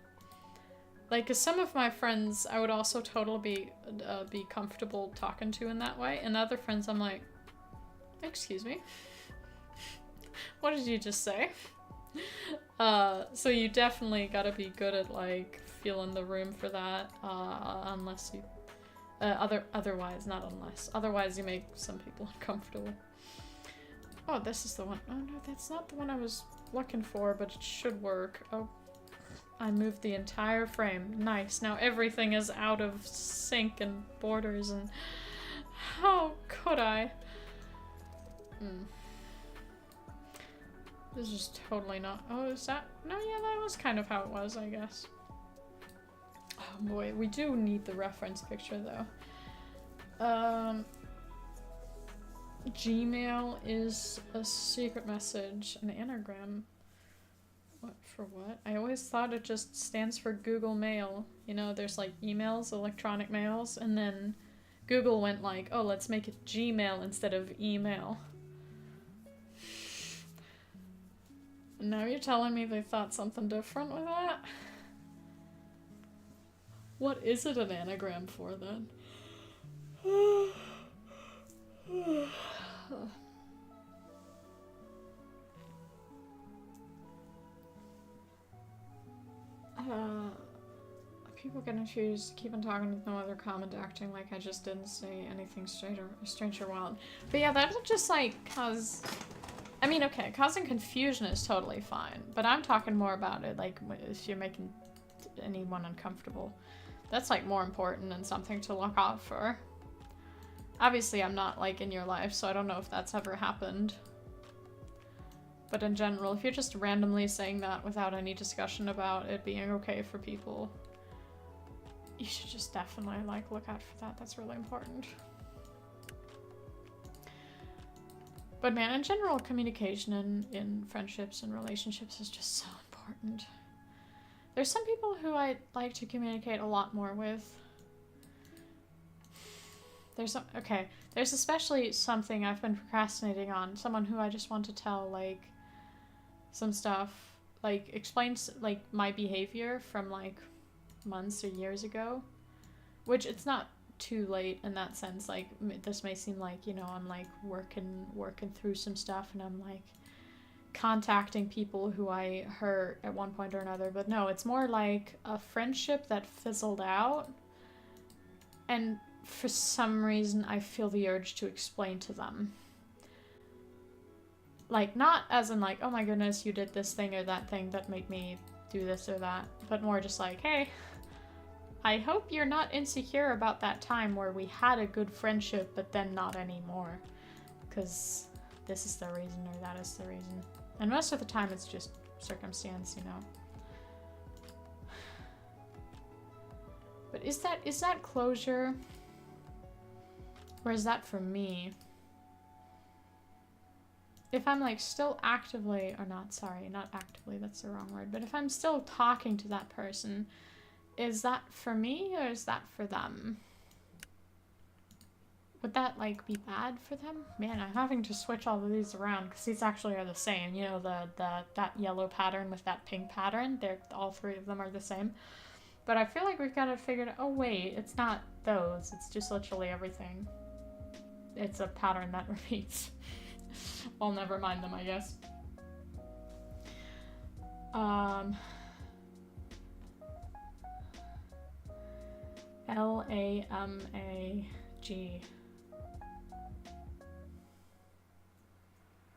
Like, 'cause some of my friends I would also totally be comfortable talking to in that way, and other friends I'm like, excuse me? What did you just say? So you definitely gotta be good at, like, feeling the room for that, unless you, otherwise, not unless, otherwise you make some people uncomfortable. Oh, this is the one. Oh no, that's not the one I was looking for, but it should work. Oh, I moved the entire frame. Nice, now everything is out of sync and borders, and how could I? This is totally not. Oh, is that? No, yeah, that was kind of how it was, I guess. Oh boy, we do need the reference picture though. Gmail is a secret message, an anagram. What for what? I always thought it just stands for Google Mail. You know, there's like emails, electronic mails, and then Google went like, oh, let's make it Gmail instead of email. And now you're telling me they thought something different with that? What is it an anagram for then? People gonna choose keep on talking with no other comment, acting like I just didn't say anything strange or wild. But yeah, that'll just like cause. I mean, okay, causing confusion is totally fine, but I'm talking more about it like if you're making anyone uncomfortable. That's like more important and something to look out for. Obviously, I'm not like in your life, so I don't know if that's ever happened. But in general, if you're just randomly saying that without any discussion about it being okay for people, you should just definitely like look out for that. That's really important. But man, in general, communication in friendships and relationships is just so important. There's some people who I like to communicate a lot more with. There's especially something I've been procrastinating on. Someone who I just want to tell, like, some stuff, like, explains, like, my behavior from, like, months or years ago. Which, it's not too late in that sense. Like, this may seem like, you know, I'm, like, working through some stuff, and I'm, like, contacting people who I hurt at one point or another. But no, it's more like a friendship that fizzled out. And for some reason, I feel the urge to explain to them. Like, not as in like, oh my goodness, you did this thing or that thing that made me do this or that, but more just like, hey, I hope you're not insecure about that time where we had a good friendship, but then not anymore. Because this is the reason or that is the reason. And most of the time, it's just circumstance, you know. But is that closure? Or is that for me? If I'm like still actively, or not, sorry, not actively, that's the wrong word, but if I'm still talking to that person, is that for me or is that for them? Would that like be bad for them? Man, I'm having to switch all of these around because these actually are the same. You know, that yellow pattern with that pink pattern, all three of them are the same. But I feel like we've got to figure out, oh wait, it's not those, it's just literally everything. It's a pattern that repeats. Well, never mind them, I guess. Lamag.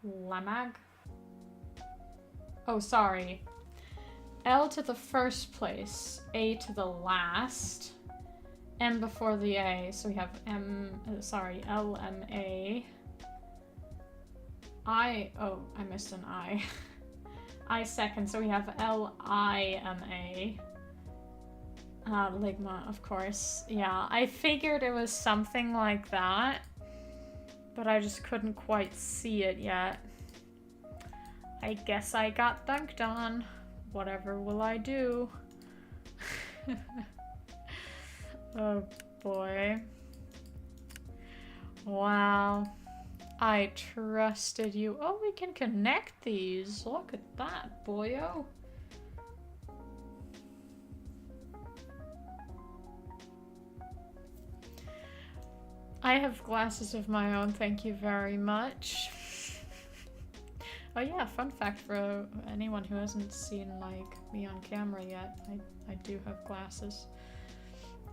Lamag? Oh, sorry. L to the first place, A to the last, M before the A, so we have L-M-A. I missed an I. I second, so we have L-I-M-A. Ligma, of course. Yeah, I figured it was something like that, but I just couldn't quite see it yet. I guess I got dunked on. Whatever will I do? Oh boy. Wow. I trusted you. Oh, we can connect these. Look at that, boyo. I have glasses of my own, thank you very much. Oh yeah, fun fact for anyone who hasn't seen like me on camera yet, I do have glasses.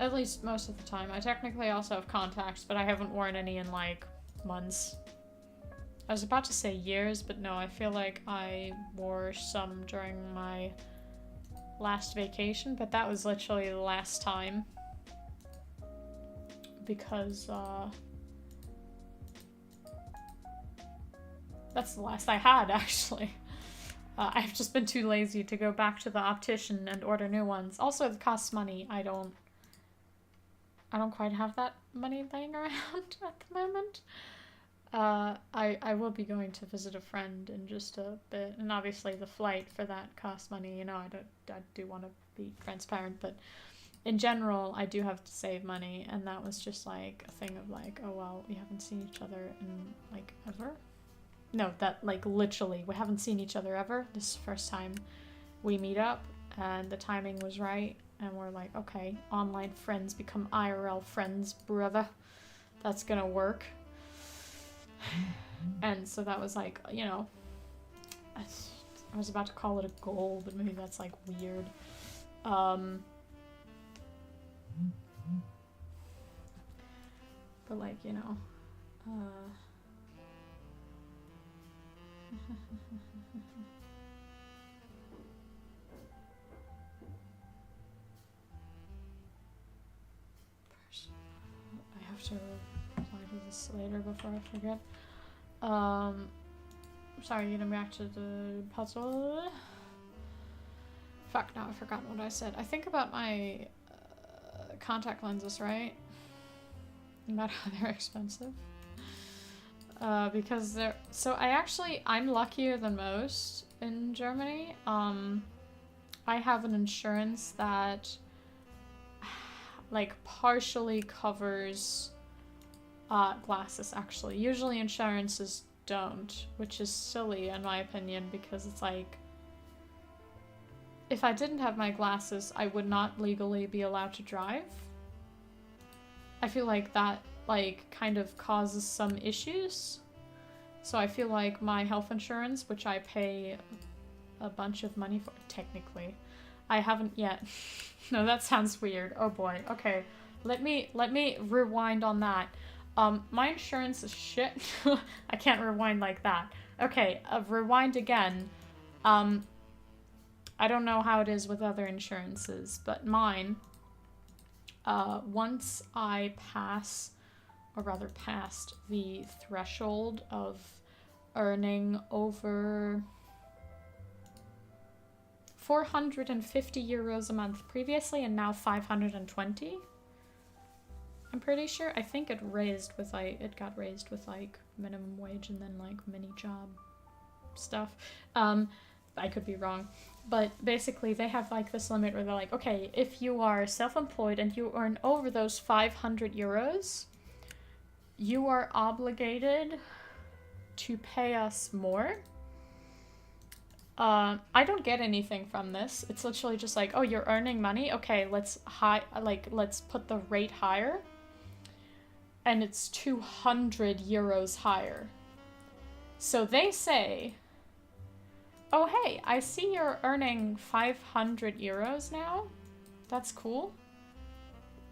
At least most of the time. I technically also have contacts, but I haven't worn any in like months. I was about to say years, but no, I feel like I wore some during my last vacation, but that was literally the last time. Because, that's the last I had, actually. I've just been too lazy to go back to the optician and order new ones. Also, it costs money. I don't quite have that money laying around at the moment. I will be going to visit a friend in just a bit, and obviously the flight for that costs money. You know, I do want to be transparent, but in general, I do have to save money, and that was just like a thing of like, oh well, we haven't seen each other in like ever. No, that like literally, we haven't seen each other ever. This is the first time we meet up, and the timing was right, and we're like, okay, online friends become IRL friends, brother. That's gonna work. And so that was like, you know, I was about to call it a goal, but maybe that's like weird. But like, you know, I have to reply to this later before I forget. Sorry, getting back to the puzzle. Fuck, now I've forgotten what I said. I think about my contact lenses, right? About how they're expensive. Because they're... So I'm luckier than most in Germany. I have an insurance that like partially covers glasses, actually. Usually insurances don't, which is silly in my opinion, because it's like, if I didn't have my glasses, I would not legally be allowed to drive. I feel like that like kind of causes some issues. So I feel like my health insurance, which I pay a bunch of money for, technically, I haven't yet. No, that sounds weird. Oh boy. Okay, let me rewind on that. My insurance is shit. I can't rewind like that. Okay, rewind again. I don't know how it is with other insurances, but mine, once I passed the threshold of earning over 450 euros a month previously, and now 520. I'm pretty sure. I think it got raised with like minimum wage and then like mini job stuff. I could be wrong. But basically they have like this limit where they're like, okay, if you are self-employed and you earn over those 500 euros, you are obligated to pay us more. I don't get anything from this. It's literally just like, oh, you're earning money? Okay, let's put the rate higher. And it's 200 euros higher. So they say, oh, hey, I see you're earning 500 euros now. That's cool.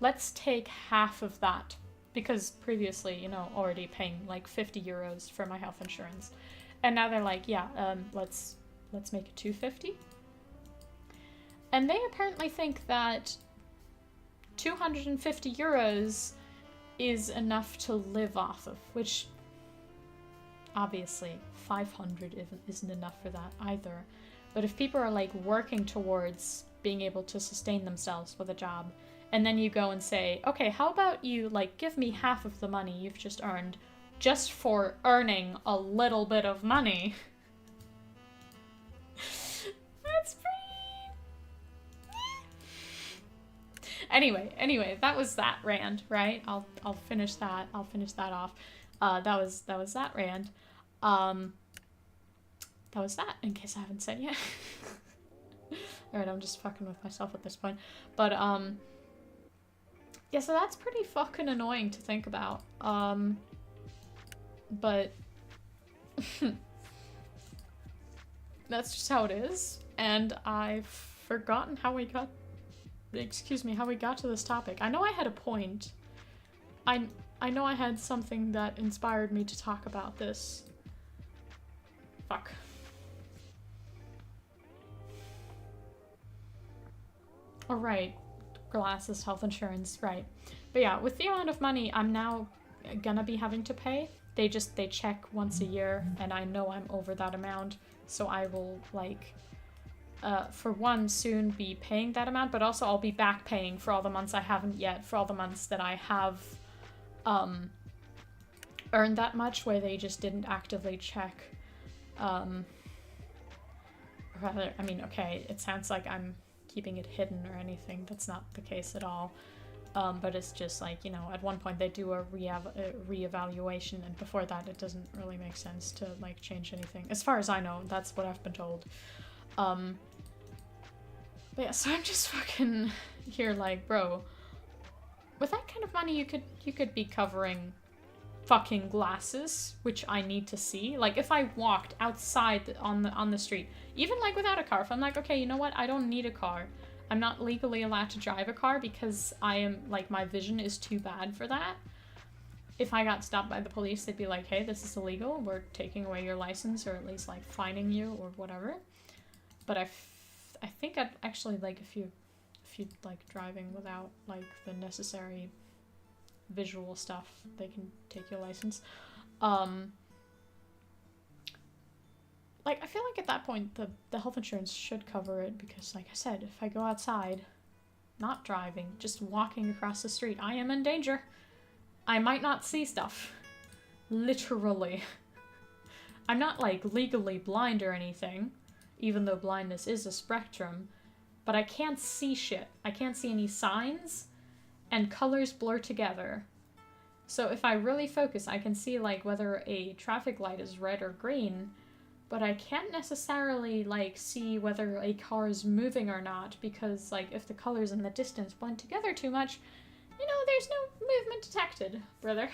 Let's take half of that. Because previously, you know, already paying like 50 euros for my health insurance. And now they're like, yeah, let's make it 250. And they apparently think that 250 euros is enough to live off of, which obviously 500 isn't enough for that either. But if people are like working towards being able to sustain themselves with a job, and then you go and say, okay, how about you like give me half of the money you've just earned just for earning a little bit of money. That's pretty... Anyway, that was that rant, right? I'll finish that. I'll finish that off. That was that rant. That was that, in case I haven't said yet. Alright, I'm just fucking with myself at this point. But, yeah, so that's pretty fucking annoying to think about. But that's just how it is. And I've forgotten how we got... Excuse me, how we got to this topic. I know I had a point. I know I had something that inspired me to talk about this. Fuck. Oh, right. Glasses, health insurance, right. But yeah, with the amount of money I'm now gonna be having to pay, They check once a year, and I know I'm over that amount, so I will, like, for one, soon be paying that amount, but also I'll be back paying for all the months I haven't yet, for all the months that I have earned that much, where they just didn't actively check. Rather, I mean, okay, it sounds like I'm keeping it hidden or anything. That's not the case at all. But it's just like, you know, at one point they do a reevaluation, and before that it doesn't really make sense to, like, change anything. As far as I know, that's what I've been told. But yeah, so I'm just fucking here like, bro, with that kind of money you could be covering fucking glasses, which I need to see. Like, if I walked outside on the street, even like without a car, if I'm like, okay, you know what, I don't need a car. I'm not legally allowed to drive a car because I am, like, my vision is too bad for that. If I got stopped by the police, they'd be like, hey, this is illegal, we're taking away your license, or at least, like, fining you or whatever. But I think I'd actually, like, if you like driving without, like, the necessary visual stuff, they can take your license. Like, I feel like at that point, the health insurance should cover it, because, like I said, if I go outside, not driving, just walking across the street, I am in danger. I might not see stuff. Literally. I'm not, like, legally blind or anything, even though blindness is a spectrum, but I can't see shit. I can't see any signs, and colors blur together. So if I really focus, I can see, like, whether a traffic light is red or green, but I can't necessarily, like, see whether a car is moving or not, because, like, if the colors in the distance blend together too much, you know, there's no movement detected, brother.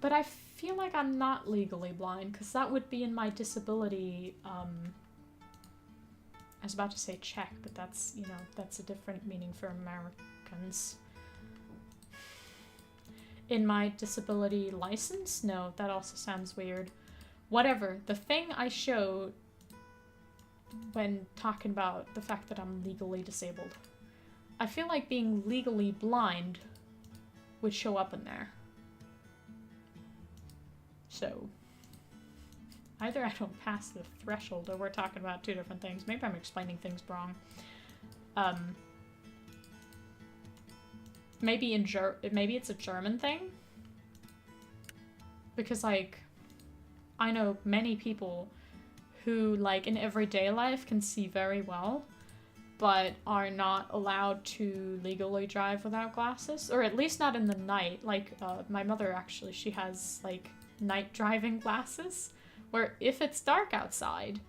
But I feel like I'm not legally blind, because that would be in my disability, I was about to say check, but that's, you know, that's a different meaning for Americans. In my disability license? No, that also sounds weird. Whatever, the thing I showed when talking about the fact that I'm legally disabled. I feel like being legally blind would show up in there. So, either I don't pass the threshold, or we're talking about two different things. Maybe I'm explaining things wrong. Maybe it's a German thing? Because, like, I know many people who, like, in everyday life can see very well, but are not allowed to legally drive without glasses, or at least not in the night. Like, my mother, actually, she has, like, night driving glasses, where if it's dark outside,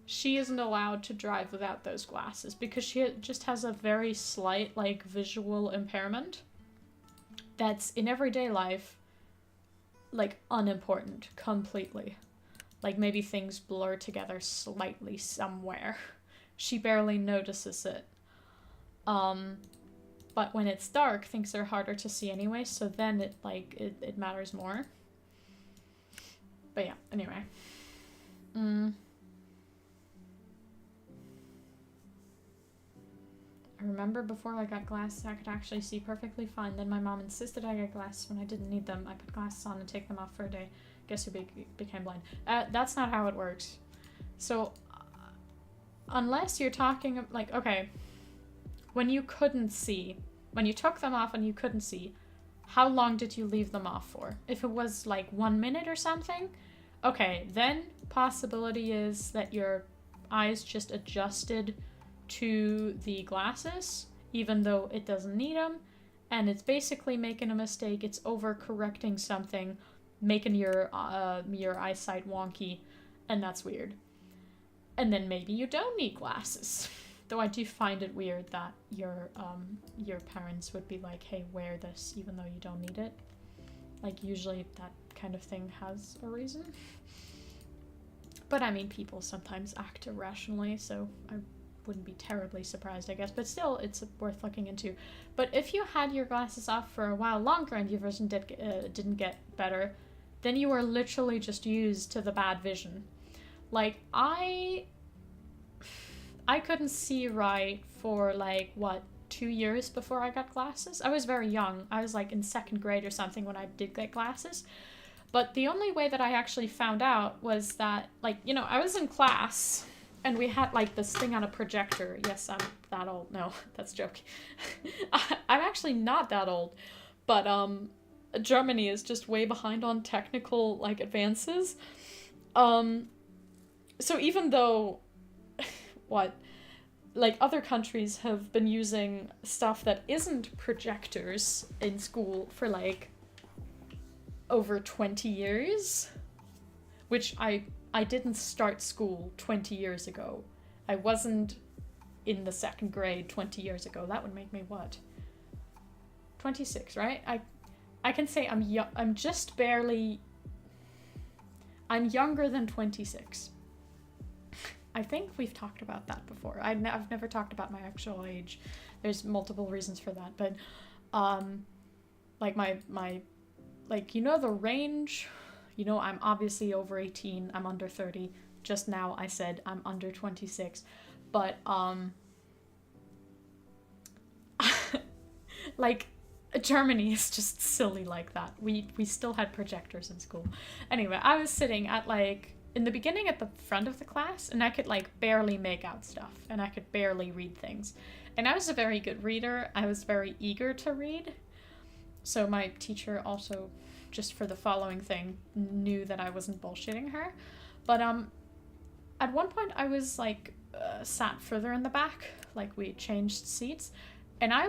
she isn't allowed to drive without those glasses, because she just has a very slight, like, visual impairment that's, in everyday life, like, unimportant completely. Like, maybe things blur together slightly somewhere. She barely notices it. But when it's dark, things are harder to see anyway, so then it matters more. But yeah, anyway. I remember before I got glasses, I could actually see perfectly fine. Then my mom insisted I get glasses when I didn't need them. I put glasses on and take them off for a day. Guess who became blind? That's not how it works. So, unless you're talking, like, okay, when you couldn't see, when you took them off and you couldn't see, how long did you leave them off for? If it was, like, 1 minute or something, okay, then possibility is that your eyes just adjusted to the glasses, even though it doesn't need them, and it's basically making a mistake. It's overcorrecting something, making your eyesight wonky, and that's weird. And then maybe you don't need glasses. Though I do find it weird that your parents would be like, hey, wear this even though you don't need it. Like, usually that kind of thing has a reason. But I mean, people sometimes act irrationally, so I wouldn't be terribly surprised, I guess. But still, it's worth looking into. But if you had your glasses off for a while longer and your vision didn't get better, then you were literally just used to the bad vision. Like, I couldn't see right for, like, what, 2 years before I got glasses. I was very young. I was like in second grade or something when I did get glasses. But the only way that I actually found out was that, like, you know, I was in class and we had like this thing on a projector. Yes, I'm that old. No, that's joking. I'm actually not that old. But Germany is just way behind on technical like advances. So even though like other countries have been using stuff that isn't projectors in school for like over 20 years, which I didn't start school 20 years ago. I wasn't in the second grade 20 years ago. That would make me what? 26, right? I can say I'm just barely... I'm younger than 26. I think we've talked about that before. I've never talked about my actual age. There's multiple reasons for that, but like my like, you know, the range, you know, I'm obviously over 18, I'm under 30. Just now I said I'm under 26, but like Germany is just silly like that. We still had projectors in school. Anyway, I was sitting at like in the beginning at the front of the class, and I could like barely make out stuff, and I could barely read things. And I was a very good reader. I was very eager to read. So my teacher also, just for the following thing, knew that I wasn't bullshitting her. But at one point I was like sat further in the back, like we changed seats, and I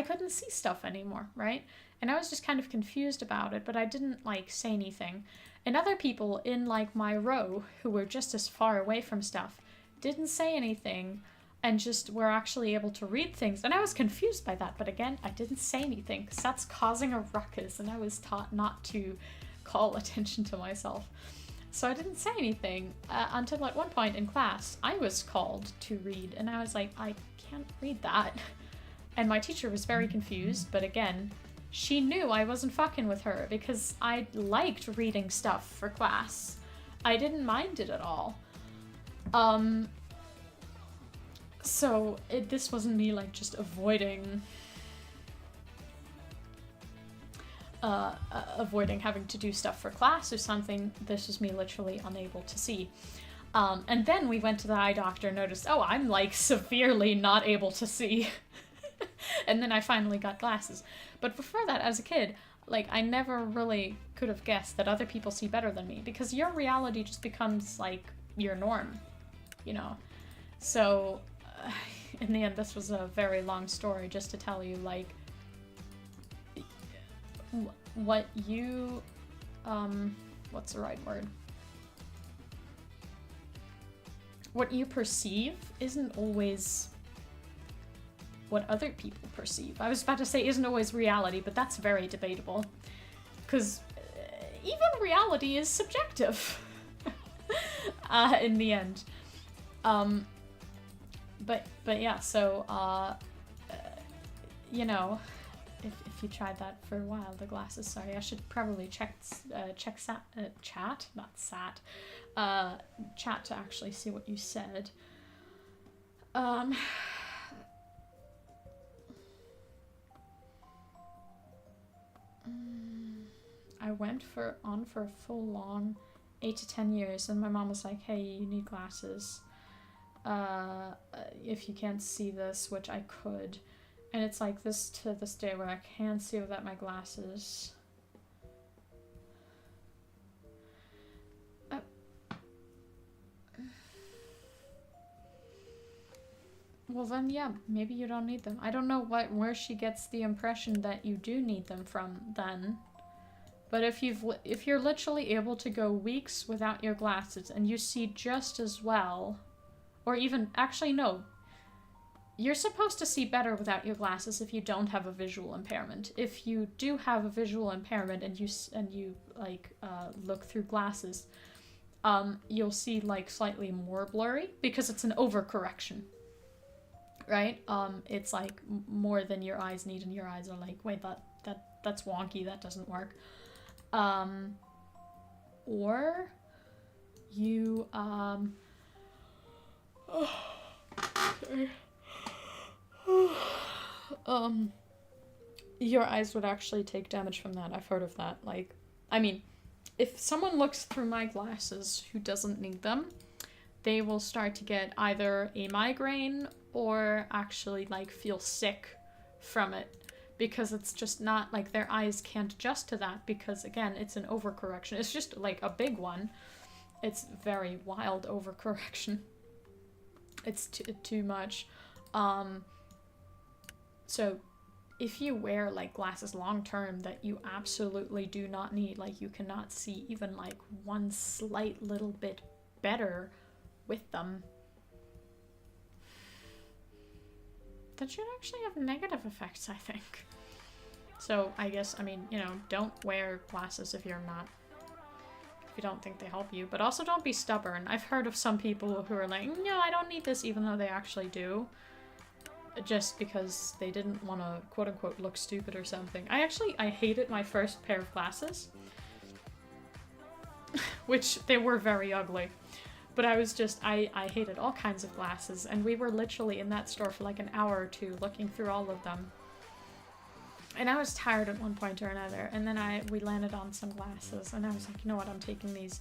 couldn't see stuff anymore, right? And I was just kind of confused about it, but I didn't like say anything. And other people in like my row who were just as far away from stuff didn't say anything and just were actually able to read things. And I was confused by that, but again, I didn't say anything because that's causing a ruckus, and I was taught not to call attention to myself. So I didn't say anything until at one point in class, I was called to read, and I was like, I can't read that. And my teacher was very confused, but again, she knew I wasn't fucking with her because I liked reading stuff for class. I didn't mind it at all. So this wasn't me like just avoiding having to do stuff for class or something. This was me literally unable to see. And then we went to the eye doctor and noticed, oh, I'm like severely not able to see. And then I finally got glasses. But before that, as a kid, like I never really could have guessed that other people see better than me, because your reality just becomes like your norm, you know? So in the end, this was a very long story just to tell you like what you, what's the right word? What you perceive isn't always what other people perceive. I was about to say isn't always reality, but that's very debatable. Because even reality is subjective in the end. But yeah, so, you know, if you tried that for a while, the glasses, sorry, I should probably check chat, not sat, chat to actually see what you said. I went on for a full long 8 to 10 years, and my mom was like, hey, you need glasses. If you can't see this, which I could. And it's like this to this day where I can't see without my glasses. Well then, yeah, maybe you don't need them. I don't know where she gets the impression that you do need them from then. But if you're literally able to go weeks without your glasses and you see just as well, or even, actually no, you're supposed to see better without your glasses if you don't have a visual impairment. If you do have a visual impairment and you like look through glasses, you'll see like slightly more blurry because it's an overcorrection. Right? It's like more than your eyes need, and your eyes are like, wait, that's wonky, that doesn't work. Or you sorry. Your eyes would actually take damage from that. I've heard of that. Like, I mean, if someone looks through my glasses who doesn't need them, they will start to get either a migraine or actually, like, feel sick from it. Because it's just not, like, their eyes can't adjust to that because, again, it's an overcorrection. It's just, like, a big one. It's very wild overcorrection. It's too much. So if you wear, like, glasses long term that you absolutely do not need, like, you cannot see even, like, one slight little bit better with them, that should actually have negative effects, I think. So I guess, I mean, you know, don't wear glasses if you don't think they help you, but also don't be stubborn. I've heard of some people who are like, no, I don't need this, even though they actually do, just because they didn't want to quote-unquote look stupid or something. I hated my first pair of glasses, which they were very ugly. But I was just, I hated all kinds of glasses, and we were literally in that store for like an hour or two looking through all of them. And I was tired at one point or another, and then we landed on some glasses, and I was like, you know what, I'm taking these.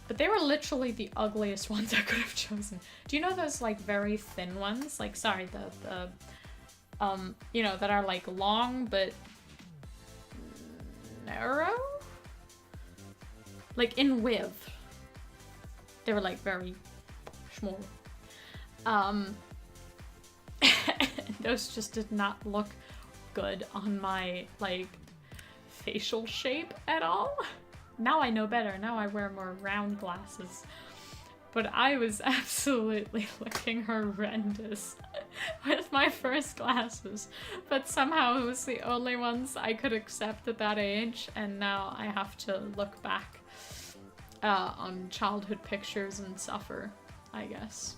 But they were literally the ugliest ones I could have chosen. Do you know those, like, very thin ones? Like, sorry, the you know, that are, like, long, but narrow? Like, in width. They were, like, very small. Those just did not look good on my, like, facial shape at all. Now I know better. Now I wear more round glasses. But I was absolutely looking horrendous with my first glasses. But somehow it was the only ones I could accept at that age, and now I have to look back on childhood pictures and suffer, I guess.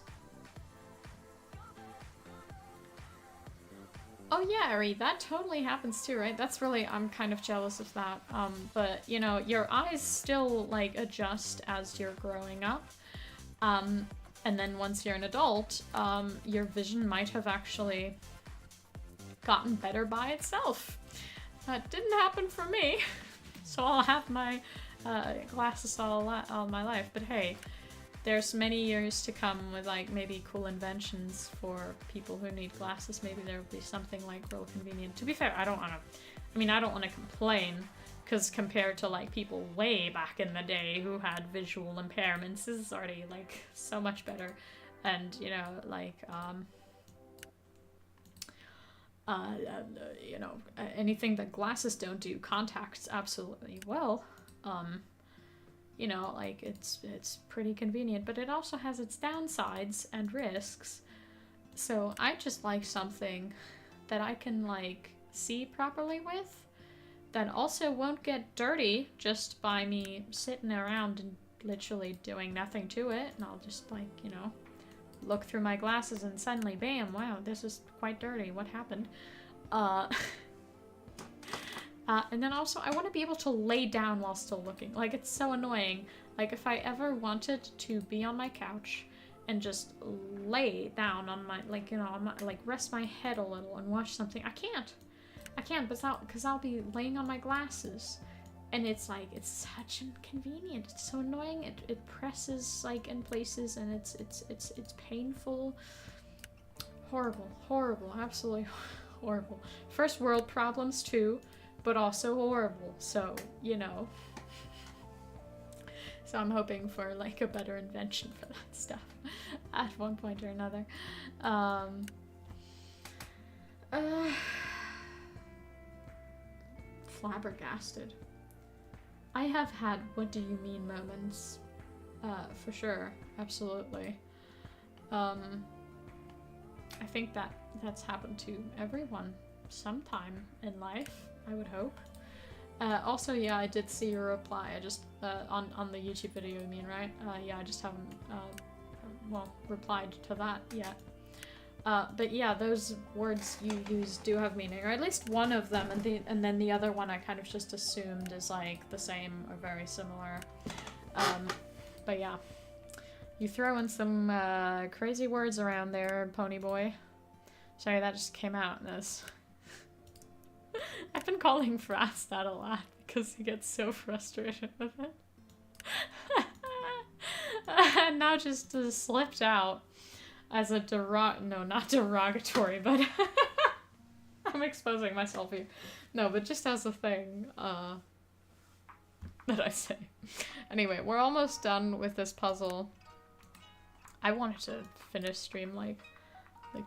Oh yeah, Ari, that totally happens too, right? That's really, I'm kind of jealous of that. But, you know, your eyes still, like, adjust as you're growing up. And then once you're an adult, your vision might have actually gotten better by itself. That didn't happen for me. So I'll have my glasses all my life. But hey, there's many years to come with, like, maybe cool inventions for people who need glasses. Maybe there will be something, like, real convenient. To be fair, I don't want to complain, because compared to, like, people way back in the day who had visual impairments, this is already, like, so much better. And, you know, like, you know, anything that glasses don't do, contacts absolutely well. You know, like, it's pretty convenient, but it also has its downsides and risks. So I just like something that I can, like, see properly with, that also won't get dirty just by me sitting around and literally doing nothing to it. And I'll just, like, you know, look through my glasses and suddenly, bam, wow, this is quite dirty. What happened? And then also, I want to be able to lay down while still looking. Like, it's so annoying. Like, if I ever wanted to be on my couch and just lay down on my, like, you know, on my, like, rest my head a little and watch something, I can't, because I'll be laying on my glasses. And it's, like, it's such inconvenient. It's so annoying. It presses, like, in places, and it's painful. Horrible, absolutely horrible. First world problems, too. But also horrible, so, you know. So I'm hoping for, like, a better invention for that stuff at one point or another. Flabbergasted. I have had what do you mean moments, for sure, absolutely. I think that's happened to everyone sometime in life. I would hope. Also, yeah, I did see your reply. I just, on the YouTube video, you mean, right? Yeah, I just haven't, well, replied to that yet. But yeah, those words you use do have meaning, or at least one of them, and then the other one I kind of just assumed is, like, the same or very similar. But yeah. You throw in some, crazy words around there, Pony Boy. Sorry, that just came out in this. I've been calling Frass that a lot because he gets so frustrated with it. And now just slipped out as a no, not derogatory, but I'm exposing myself here. No, but just as a thing that I say. Anyway, we're almost done with this puzzle. I wanted to finish stream like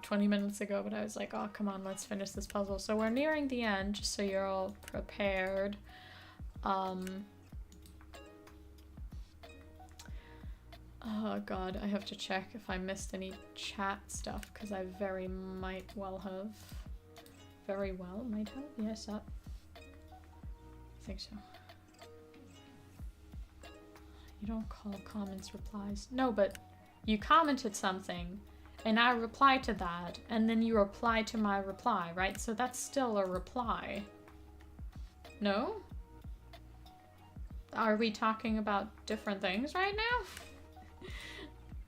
20 minutes ago, but I was like, oh, come on, let's finish this puzzle. So we're nearing the end, just so you're all prepared. Oh god, I have to check if I missed any chat stuff, because I very well might have. Yes, I think so. You don't call comments replies. No, but you commented something, and I replied to that, and then you reply to my reply, right? So that's still a reply. No? Are we talking about different things right now?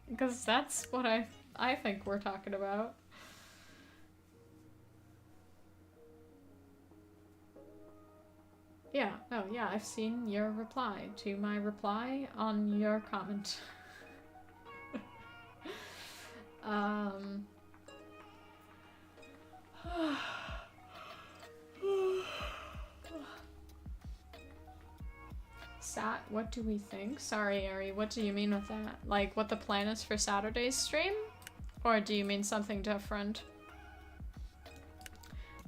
Because that's what I think we're talking about. Yeah, oh yeah, I've seen your reply to my reply on your comment. Sat, what do we think? Sorry, Ari, what do you mean with that? Like, what the plan is for Saturday's stream? Or do you mean something different?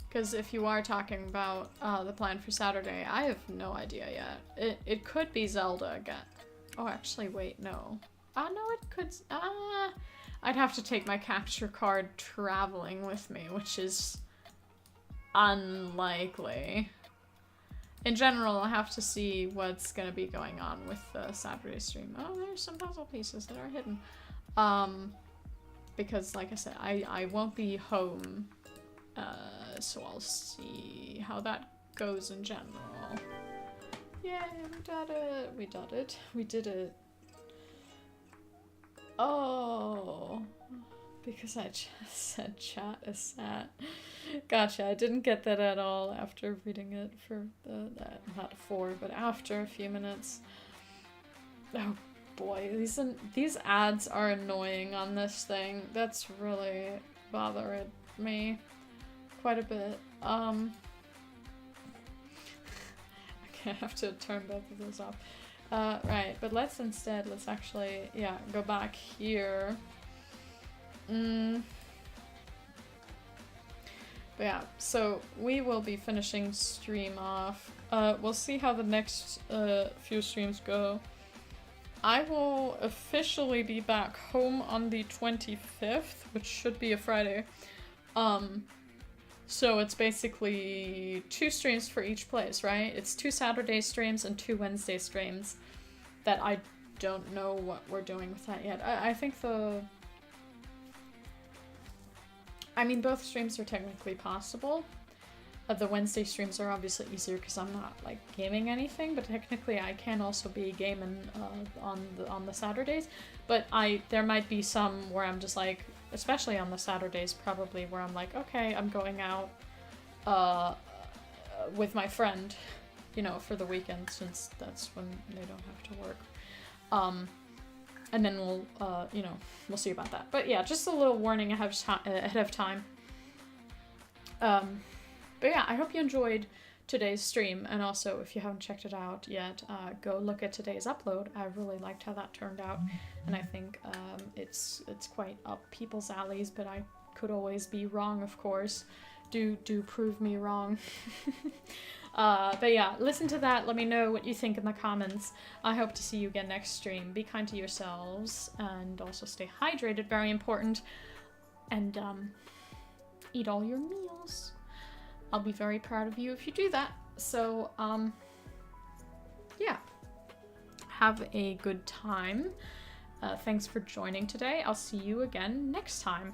Because if you are talking about the plan for Saturday, I have no idea yet. It could be Zelda again. Oh, actually, wait, no. No, it could... I'd have to take my capture card traveling with me, which is unlikely. In general, I'll have to see what's gonna be going on with the Saturday stream. Oh, there's some puzzle pieces that are hidden. Because, like I said, I won't be home, so I'll see how that goes in general. Yay, we did it! We did it. We did it. Oh, because I just said chat is sat. Gotcha, I didn't get that at all after reading it for not but after a few minutes. Oh boy, these ads are annoying on this thing. That's really bothered me quite a bit. Okay, I have to turn both of those off. Right, but let's actually, yeah, go back here. But yeah, so we will be finishing stream off. We'll see how the next few streams go. I will officially be back home on the 25th, which should be a Friday. So it's basically 2 streams for each place, right? It's 2 Saturday streams and 2 Wednesday streams that I don't know what we're doing with that yet. I think I mean, both streams are technically possible. The Wednesday streams are obviously easier because I'm not, like, gaming anything, but technically I can also be gaming on the Saturdays. But there might be some where I'm just like, especially on the Saturdays probably, where I'm like, okay, I'm going out with my friend, you know, for the weekend, since that's when they don't have to work. And then we'll, you know, we'll see about that. But yeah, just a little warning ahead of time. But yeah, I hope you enjoyed today's stream, and also if you haven't checked it out yet, go look at today's upload. I really liked how that turned out, and I think it's quite up people's alleys, but I could always be wrong, of course. Do prove me wrong. But yeah, listen to that, let me know what you think in the comments. I hope to see you again next stream. Be kind to yourselves, and also stay hydrated, very important. And eat all your meals. I'll be very proud of you if you do that. So, yeah. Have a good time. Thanks for joining today. I'll see you again next time.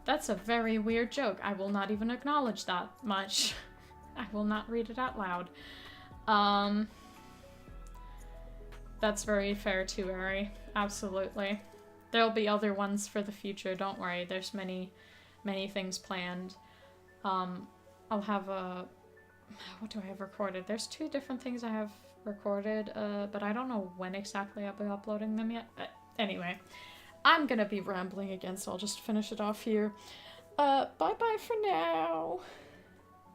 That's a very weird joke. I will not even acknowledge that much. I will not read it out loud. That's very fair too, Ari. Absolutely. There'll be other ones for the future, don't worry. There's many many things planned. I'll have a... What do I have recorded? There's 2 different things I have recorded, but I don't know when exactly I'll be uploading them yet. Anyway, I'm gonna be rambling again, so I'll just finish it off here. Bye-bye for now.